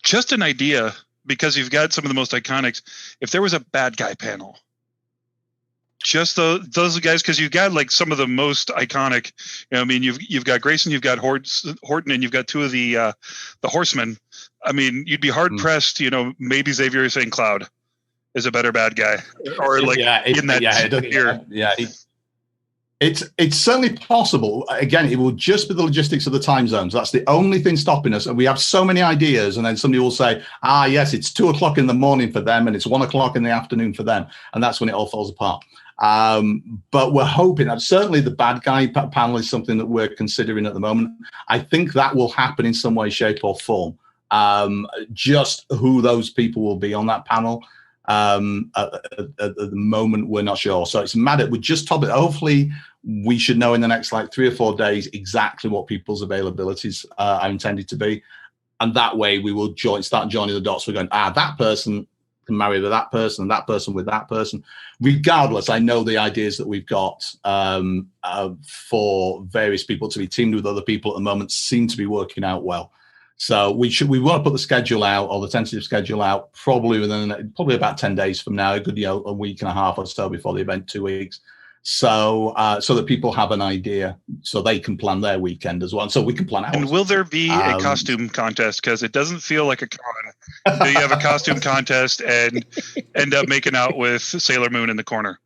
Just an idea, because you've got some of the most iconics. If there was a bad guy panel, just those guys, because you've got like some of the most iconic. You've got GRACEN, you've got Horton, and you've got two of the horsemen. I mean, you'd be hard pressed. Maybe Xavier St. Cloud is a better bad guy, or like in that tier. It's certainly possible. Again, it will just be the logistics of the time zones. That's the only thing stopping us. And we have so many ideas, and then somebody will say, yes, it's 2:00 in the morning for them, and it's 1:00 in the afternoon for them, and that's when it all falls apart. But we're hoping that certainly the bad guy panel is something that we're considering at the moment. I think that will happen in some way, shape, or form. Just who those people will be on that panel at the moment, we're not sure. So it's mad. We're just topic. Hopefully, we should know in the next 3 or 4 days exactly what people's availabilities are intended to be, and that way we will start joining the dots. We're going, that person can marry with that person, and that person with that person. Regardless, I know the ideas that we've got for various people to be teamed with other people at the moment seem to be working out well. So we want to put the schedule out, or the tentative schedule out, probably about 10 days from now, a week and a half or so before the event, 2 weeks. So that people have an idea, so they can plan their weekend as well, and so we can plan ours. And will there be a costume contest? Because it doesn't feel like a con. Do you have a costume contest and end up making out with Sailor Moon in the corner?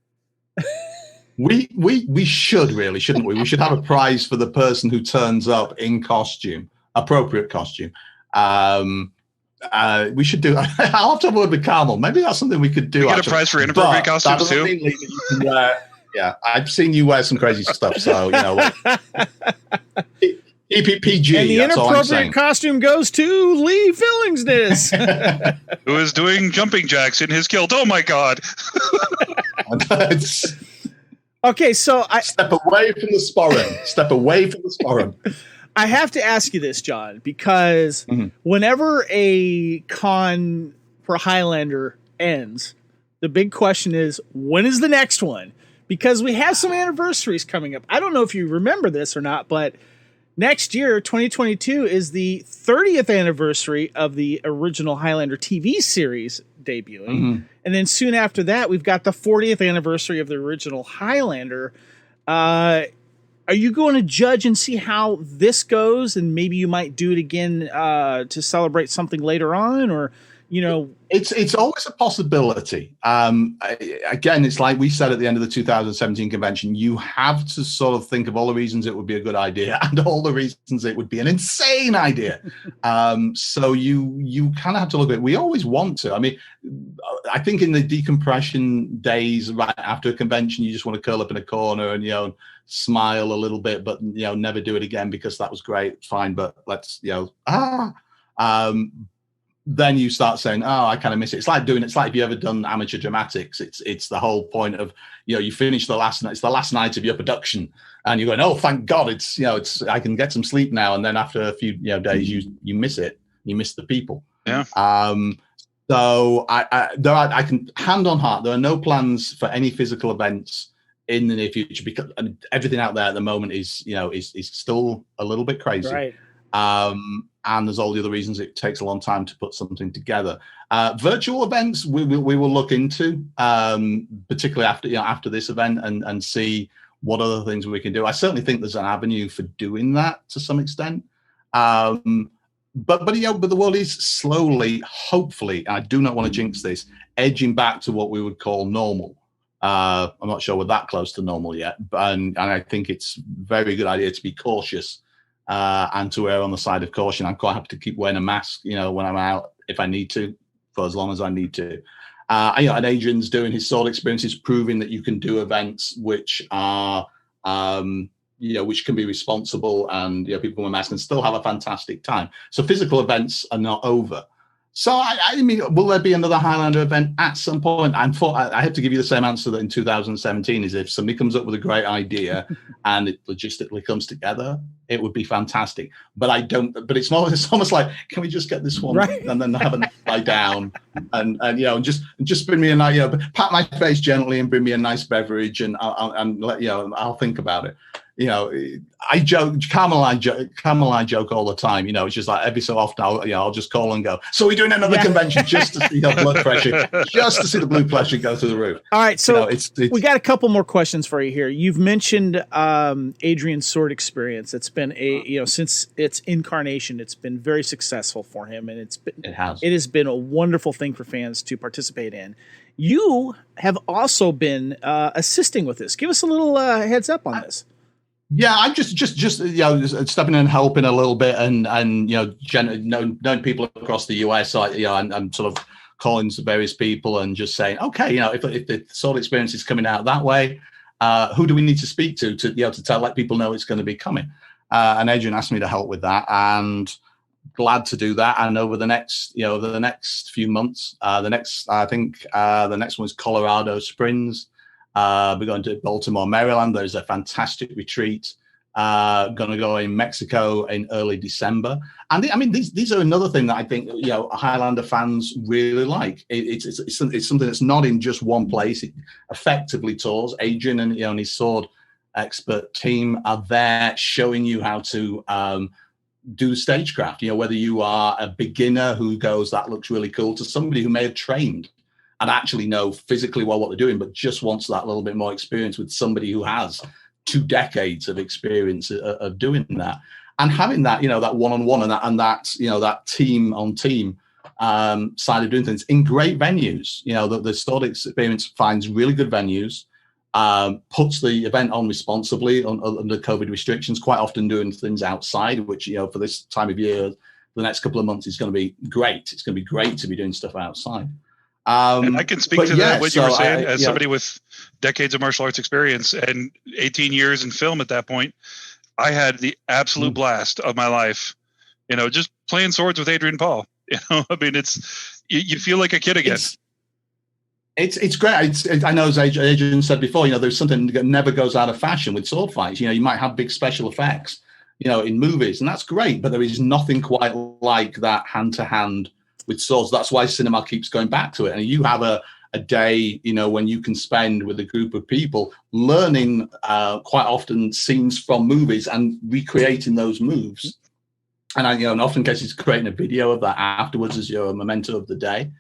We should really, shouldn't we? We should have a prize for the person who turns up in costume, appropriate costume. We should do. I'll have to have a word with Carmel. Maybe that's something we could do. We get a prize for inappropriate costumes too. Yeah, I've seen you wear some crazy stuff, so EPPG. And the inappropriate costume goes to Lee Fillingsness, who is doing jumping jacks in his kilt. Oh my God! Okay, so step away from the sporran. Step away from the sporran. I have to ask you this, John, because whenever a con for Highlander ends, the big question is, when is the next one? Because we have some anniversaries coming up. I don't know if you remember this or not, but next year, 2022, is the 30th anniversary of the original Highlander TV series debuting. And then soon after that, we've got the 40th anniversary of the original Highlander. Are you going to judge and see how this goes? And maybe you might do it again to celebrate something later on? Or It's always a possibility. Again, it's like we said at the end of the 2017 convention, you have to sort of think of all the reasons it would be a good idea and all the reasons it would be an insane idea. So you kind of have to look at it. We always want to. I mean, I think in the decompression days right after a convention, you just want to curl up in a corner and, smile a little bit, but, never do it again because that was great. Fine. But let's, then you start saying, oh, I kind of miss it. It's like if you ever done amateur dramatics, it's the whole point of, you finish it's the last night of your production and you're going, oh, thank God it's I can get some sleep now. And then after a few days, you miss it. You miss the people. Yeah. So I can hand on heart, there are no plans for any physical events in the near future because everything out there at the moment is still a little bit crazy. Right. And there's all the other reasons it takes a long time to put something together. Virtual events we will look into, particularly after this event and see what other things we can do. I certainly think there's an avenue for doing that to some extent. But the world is slowly, hopefully, I do not want to jinx this, edging back to what we would call normal. I'm not sure we're that close to normal yet, and I think it's a very good idea to be cautious. And to err on the side of caution. I'm quite happy to keep wearing a mask, when I'm out, if I need to, for as long as I need to. And Adrian's doing his sword experiences, proving that you can do events which are, which can be responsible and people wear masks and still have a fantastic time. So physical events are not over. So I mean, will there be another Highlander event at some point? I have to give you the same answer that in 2017 is if somebody comes up with a great idea and it logistically comes together, it would be fantastic. But I don't. But it's almost like, can we just get this one right? And then have a lie down and just bring me a nice, pat my face gently and bring me a nice beverage and I'll think about it. I joke, Carmel and I joke all the time. It's just like every so often I'll just call and go, so we're doing another convention just to see blood pressure, just to see the blood pressure go through the roof. All right, so we got a couple more questions for you here. You've mentioned Adrian's sword experience. It's been since its incarnation, it's been very successful for him, and it has been a wonderful thing for fans to participate in. You have also been assisting with this. Give us a little heads up on this. Yeah, I'm just stepping in and helping a little bit, and knowing people across the US. So I'm sort of calling to various people and just saying, okay, if the sword experience is coming out that way, who do we need to speak to let people know it's going to be coming? And Adrian asked me to help with that, and glad to do that. And over the next few months, the next one is Colorado Springs. We're going to Baltimore, Maryland. There's a fantastic retreat going to go in Mexico in early December. And these are another thing that I think Highlander fans really like. It's something that's not in just one place. It effectively tours. Adrian and his sword expert team are there showing you how to do stagecraft. Whether you are a beginner who goes, that looks really cool, to somebody who may have trained and actually know physically well what they're doing, but just wants that little bit more experience with somebody who has 2 decades of experience of doing that, and having that, that one-on-one and that team on team side of doing things in great venues. The sword experience finds really good venues, puts the event on responsibly under COVID restrictions, quite often doing things outside, which, for this time of year, the next couple of months is going to be great. It's going to be great to be doing stuff outside. And I can speak to that, what you were saying, as somebody with decades of martial arts experience and 18 years in film at that point. I had the absolute blast of my life, just playing swords with Adrian Paul. It's you feel like a kid again. It's great. I know, as Adrian said before, there's something that never goes out of fashion with sword fights. You might have big special effects, in movies, and that's great, but there is nothing quite like that hand-to-hand with swords. That's why cinema keeps going back to it. And you have a day, when you can spend with a group of people learning quite often scenes from movies and recreating those moves. And in often cases, creating a video of that afterwards as your memento of the day.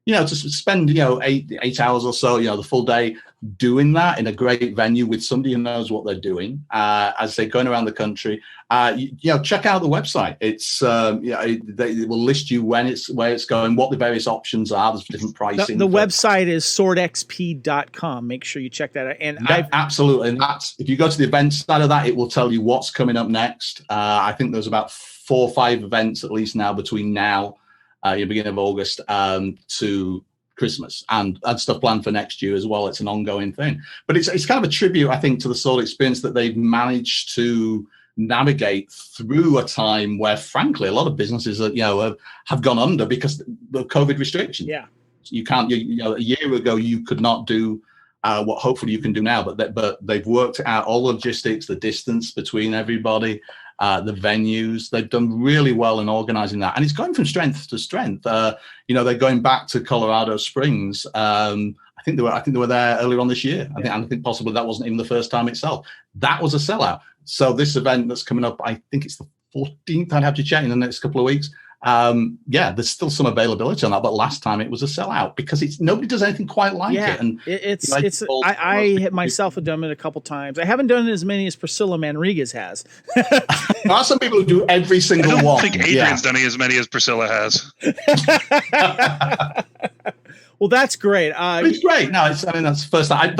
To spend 8 hours or so, the full day doing that in a great venue with somebody who knows what they're doing, as they're going around the country. Check out the website. It's they will list you where it's going, what the various options are. There's different pricing. The website is swordxp.com. Make sure you check that out. And absolutely, and that's, if you go to the events side of that, it will tell you what's coming up next. I think there's about 4 or 5 events at least now between now, the beginning of August, to Christmas, and stuff planned for next year as well. It's an ongoing thing, but it's kind of a tribute, I think, to the Sword experience that they've managed to navigate through a time where, frankly, a lot of businesses have gone under because the COVID restrictions. Yeah, you can't. A year ago, you could not do what hopefully you can do now, but they've worked out all the logistics, the distance between everybody, the venues. They've done really well in organizing that, and it's going from strength to strength. They're going back to Colorado Springs. I think they were there earlier on this year. I think possibly that wasn't even the first time itself. That was a sellout. So this event that's coming up, I think it's the 14th. I'd have to check in the next couple of weeks. There's still some availability on that, but last time it was a sellout because nobody does anything quite like it. And I myself have done it a couple times. I haven't done it as many as Priscilla Manriquez has. There are some people who do every single one. I don't think Adrian's done as many as Priscilla has. Well, that's great. It's great. No, that's the first time.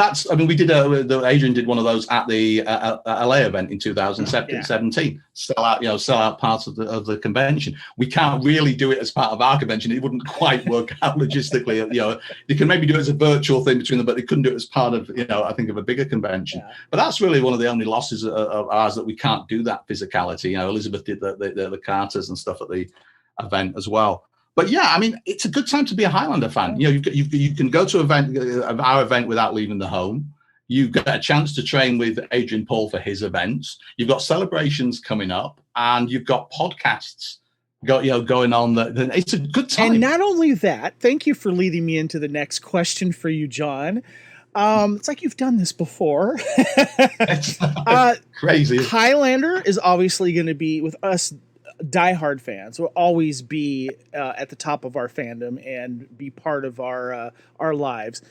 We did. Adrian did one of those at the LA event in 2017. Sell out parts of the convention. We can't really do it as part of our convention. It wouldn't quite work out logistically. You can maybe do it as a virtual thing between them, but they couldn't do it as part of I think of a bigger convention. Yeah. But that's really one of the only losses of ours, that we can't do that physicality. Elizabeth did the Carters and stuff at the event as well. But yeah, it's a good time to be a Highlander fan. You can go to our event without leaving the home. You get a chance to train with Adrian Paul for his events. You've got celebrations coming up, and you've got podcasts going on. It's a good time. And not only that, thank you for leading me into the next question for you, John. It's like you've done this before. It's crazy. Highlander is obviously going to be, with us diehard fans, will always be at the top of our fandom and be part of our lives.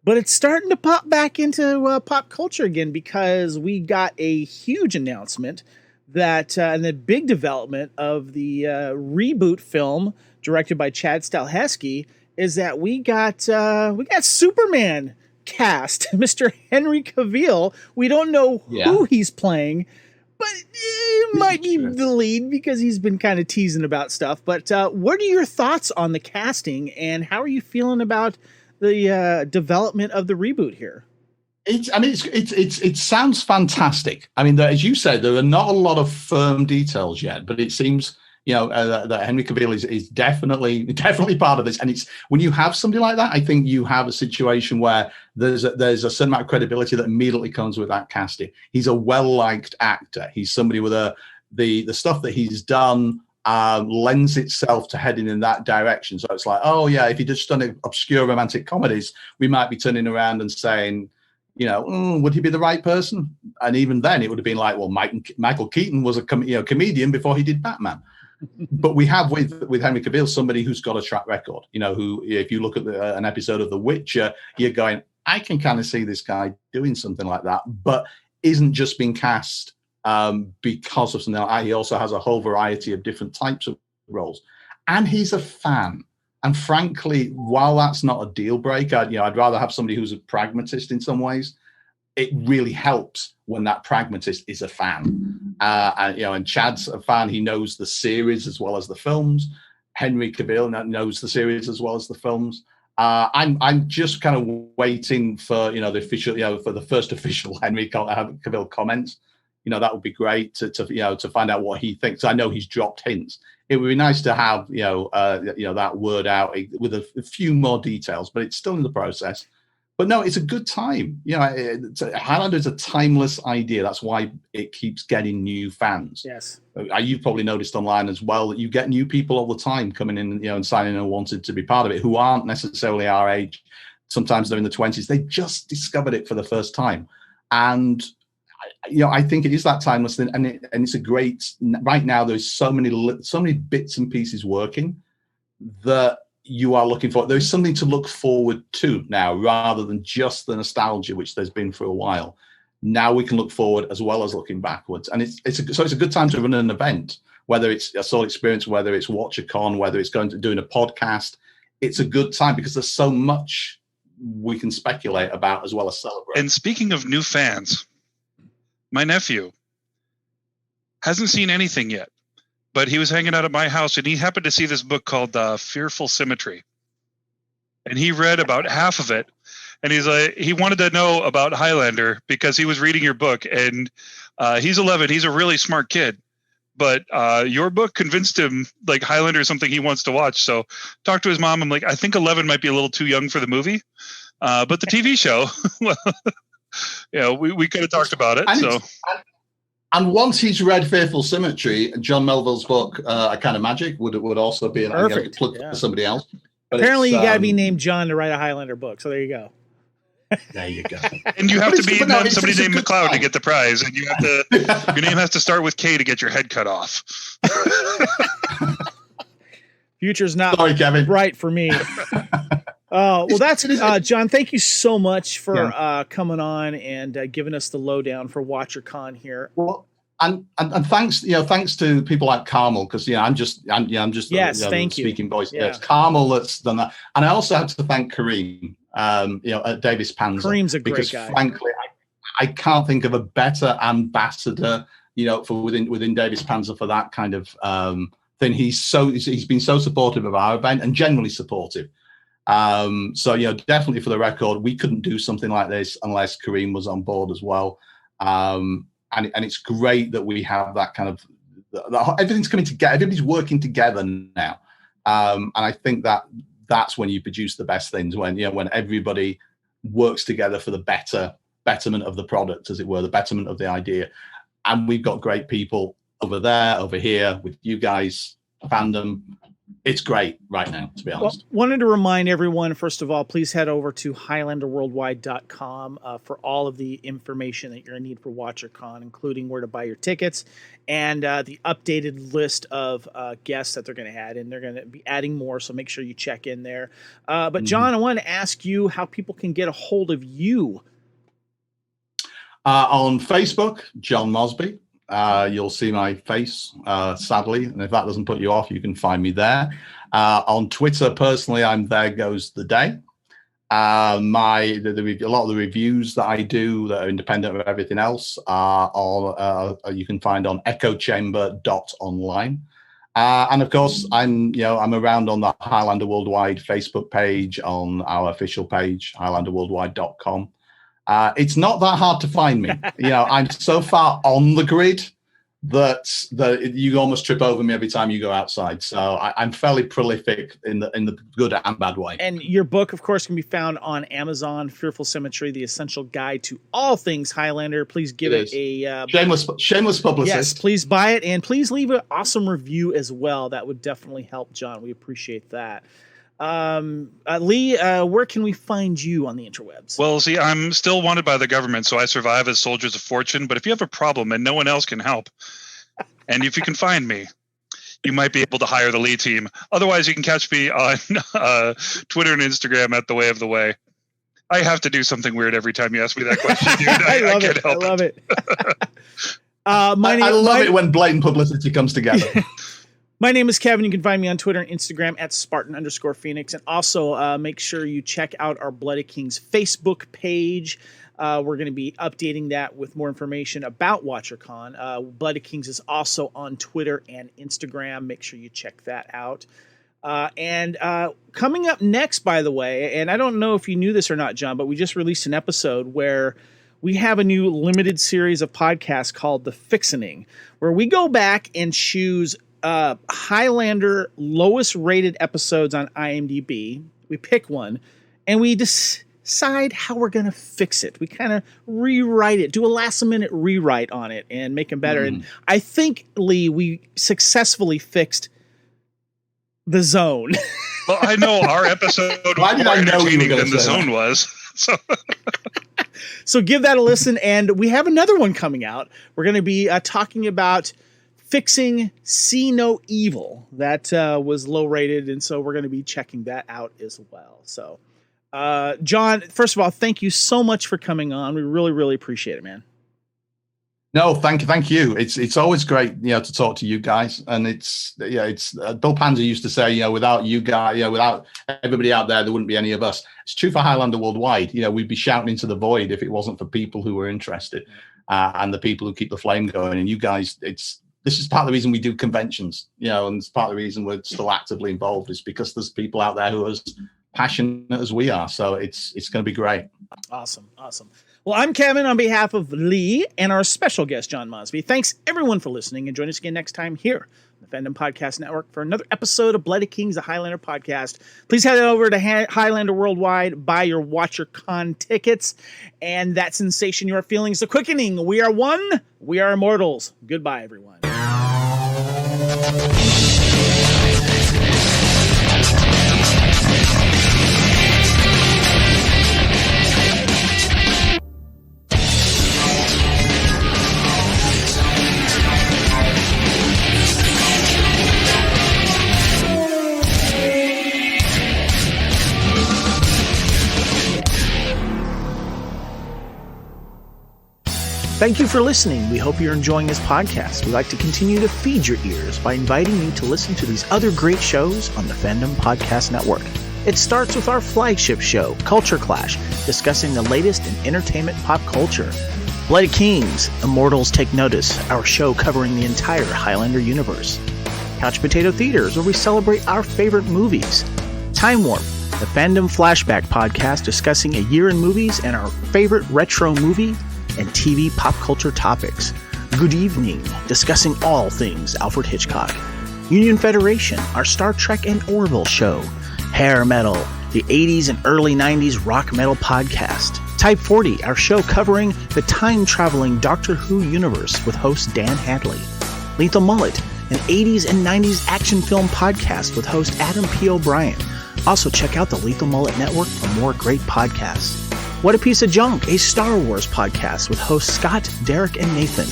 But it's starting to pop back into pop culture again, because we got a huge announcement that and the big development of the reboot film directed by Chad Stahelski is that we got Superman cast, Mr. Henry Cavill. We don't know who he's playing, but it might be the lead because he's been kind of teasing about stuff. But what are your thoughts on the casting, and how are you feeling about the development of the reboot here? It sounds fantastic. As you said, there are not a lot of firm details yet, but it seems that Henry Cavill is definitely part of this. And it's when you have somebody like that, I think you have a situation where there's a certain amount of credibility that immediately comes with that casting. He's a well-liked actor. He's somebody with the stuff that he's done lends itself to heading in that direction. So it's like, if he just done obscure romantic comedies, we might be turning around and saying, would he be the right person? And even then, it would have been like, well, Michael Keaton was a comedian before he did Batman. But we have with Henry Cavill somebody who's got a track record. Who, if you look at an episode of The Witcher, you're going, I can kind of see this guy doing something like that, but isn't just being cast because of something like that. He also has a whole variety of different types of roles, and he's a fan. And frankly, while that's not a deal breaker, I'd rather have somebody who's a pragmatist in some ways. It really helps when that pragmatist is a fan. And Chad's a fan. He knows the series as well as the films. Henry Cavill knows the series as well as the films. I'm just kind of waiting for the official, for the first official Henry Cavill comments. That would be great to find out what he thinks. I know he's dropped hints. It would be nice to have that word out with a few more details, but it's still in the process. But no, it's a good time. Highlander is a timeless idea. That's why it keeps getting new fans. Yes. You've probably noticed online as well that you get new people all the time coming in, and signing and wanted to be part of it, who aren't necessarily our age. Sometimes they're in the 20s. They just discovered it for the first time. And I think it is that timeless thing, and it's a great. Right now, there's so many bits and pieces working that you are looking for. There's something to look forward to now, rather than just the nostalgia, which there's been for a while. Now we can look forward as well as looking backwards, and it's a good time to run an event, whether it's a solo experience, whether it's WatcherCon, whether it's doing a podcast. It's a good time because there's so much we can speculate about as well as celebrate. And speaking of new fans, my nephew hasn't seen anything yet, but he was hanging out at my house and he happened to see this book called Fearful Symmetry. And he read about half of it. And he's like, he wanted to know about Highlander because he was reading your book. And he's 11. He's a really smart kid. But your book convinced him like Highlander is something he wants to watch. So talk to his mom. I'm like, I think 11 might be a little too young for the movie. But the TV show, well, you know, we could have talked about it. And and once he's read Fearful Symmetry, John Melville's book, A Kind of Magic, would also be an plug for somebody else. But apparently, you got to be named John to write a Highlander book. So there you go. There you go. And you have to be somebody named McLeod to get the prize, and you have to. Your name has to start with K to get your head cut off. Future's not bright for me. Oh, well, that's John. Thank you so much for coming on and giving us the lowdown for WatcherCon here. Well, and thanks, thanks to people like Carmel, because I'm just thank you. Speaking voice. Yeah. It's Carmel that's done that, and I also have to thank Kareem. At Davis Panzer. Kareem's a great guy. Frankly, I can't think of a better ambassador, for within Davis Panzer for that kind of thing. He's been so supportive of our event and generally supportive. So definitely for the record, we couldn't do something like this unless Kareem was on board as well. And it's great that we have that kind of everything's coming together. Everybody's working together now, and I think that's when you produce the best things, when everybody works together for the betterment of the product, as it were, the betterment of the idea. And we've got great people over there, over here with you guys, fandom. It's great right now, to be honest. Well, wanted to remind everyone, first of all, please head over to HighlanderWorldWide.com for all of the information that you're going to need for WatcherCon, including where to buy your tickets and the updated list of guests that they're going to add. And they're going to be adding more, so make sure you check in there. But John, I want to ask you how people can get a hold of you. On Facebook, John Mosby. You'll see my face, sadly, and if that doesn't put you off, you can find me there. On Twitter, personally, I'm There Goes the Day. A lot of the reviews that I do that are independent of everything else are all you can find on echochamber.online. And of course, I'm around on the Highlander Worldwide Facebook page, on our official page, highlanderworldwide.com. It's not that hard to find me. I'm so far on the grid that you almost trip over me every time you go outside. So I'm fairly prolific in the good and bad way. And your book, of course, can be found on Amazon, Fearful Symmetry, The Essential Guide to All Things Highlander. Please give it a... shameless publicist. Yes, please buy it. And please leave an awesome review as well. That would definitely help, John. We appreciate that. Lee, where can we find you on the interwebs? Well, see, I'm still wanted by the government, so I survive as soldiers of fortune. But if you have a problem and no one else can help, and if you can find me, you might be able to hire the Lee team. Otherwise, you can catch me on Twitter and Instagram at The Way of the Way. I have to do something weird every time you ask me that question, dude. I can't help it. I love it. I love it when blatant publicity comes together. My name is Kevin. You can find me on Twitter and Instagram at Spartan_Phoenix. And also make sure you check out our Bloody Kings Facebook page. We're going to be updating that with more information about WatcherCon. Bloody Kings is also on Twitter and Instagram. Make sure you check that out. And coming up next, by the way, and I don't know if you knew this or not, John, but we just released an episode where we have a new limited series of podcasts called The Fixining, where we go back and choose Highlander lowest rated episodes on IMDb. We pick one and we decide how we're going to fix it. We kind of rewrite it, do a last minute rewrite on it and make them better. And I think, Lee, we successfully fixed The Zone. Well, I know our episode was more entertaining than The Zone was. So give that a listen. And we have another one coming out. We're going to be talking about Fixing See No Evil. That was low rated, and so we're going to be checking that out as well. So, John, first of all, thank you so much for coming on. We really, really appreciate it, man. No, thank you. It's always great, to talk to you guys. And it's Bill Panzer used to say, without you guys, without everybody out there wouldn't be any of us. It's true for Highlander Worldwide. We'd be shouting into the void if it wasn't for people who were interested and the people who keep the flame going. And you guys, this is part of the reason we do conventions, and it's part of the reason we're still actively involved is because there's people out there who are as passionate as we are. So it's going to be great. Awesome. Well, I'm Kevin on behalf of Lee and our special guest, John Mosby. Thanks, everyone, for listening, and join us again next time here on the Fandom Podcast Network for another episode of Bloody Kings, the Highlander podcast. Please head over to Highlander Worldwide, buy your WatcherCon tickets, and that sensation you are feeling is the quickening. We are one, we are immortals. Goodbye, everyone. Thank you for listening. We hope you're enjoying this podcast. We'd like to continue to feed your ears by inviting you to listen to these other great shows on the Fandom Podcast Network. It starts with our flagship show, Culture Clash, discussing the latest in entertainment pop culture. Bloody Kings, Immortals Take Notice, our show covering the entire Highlander universe. Couch Potato Theaters, where we celebrate our favorite movies. Time Warp, the Fandom Flashback podcast discussing a year in movies and our favorite retro movie and TV pop culture topics. Good Evening, discussing all things Alfred Hitchcock. Union Federation, our Star Trek and Orville show. Hair Metal, the 80s and early 90s rock metal podcast. Type 40, our show covering the time-traveling Doctor Who universe with host Dan Hadley. Lethal Mullet, an 80s and 90s action film podcast with host Adam P. O'Brien. Also check out the Lethal Mullet Network for more great podcasts. What a Piece of Junk, a Star Wars podcast with hosts Scott, Derek, and Nathan.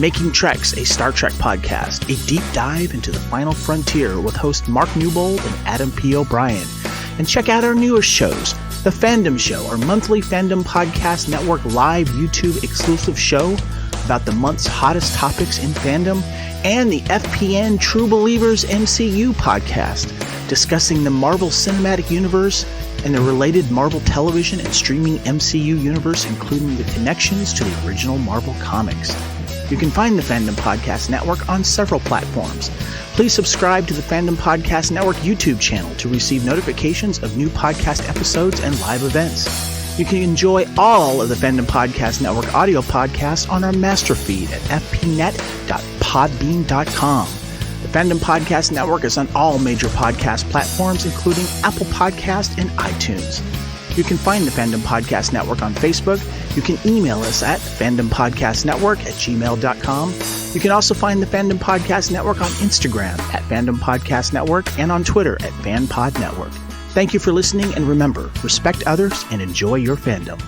Making Treks, a Star Trek podcast, a deep dive into the final frontier with host Mark Newbold and Adam P. O'Brien. And check out our newest shows, The Fandom Show, our monthly Fandom Podcast Network live YouTube exclusive show about the month's hottest topics in fandom, and the FPN True Believers MCU podcast, discussing the Marvel Cinematic Universe and the related Marvel television and streaming MCU universe, including the connections to the original Marvel comics. You can find the Fandom Podcast Network on several platforms. Please subscribe to the Fandom Podcast Network YouTube channel to receive notifications of new podcast episodes and live events. You can enjoy all of the Fandom Podcast Network audio podcasts on our master feed at fpnet.podbean.com. The Fandom Podcast Network is on all major podcast platforms, including Apple Podcast and iTunes. You can find the Fandom Podcast Network on Facebook. You can email us at fandompodcastnetwork@gmail.com. You can also find the Fandom Podcast Network on Instagram at Fandom Podcast Network and on Twitter at FanPod Network. Thank you for listening, and remember, respect others and enjoy your fandom.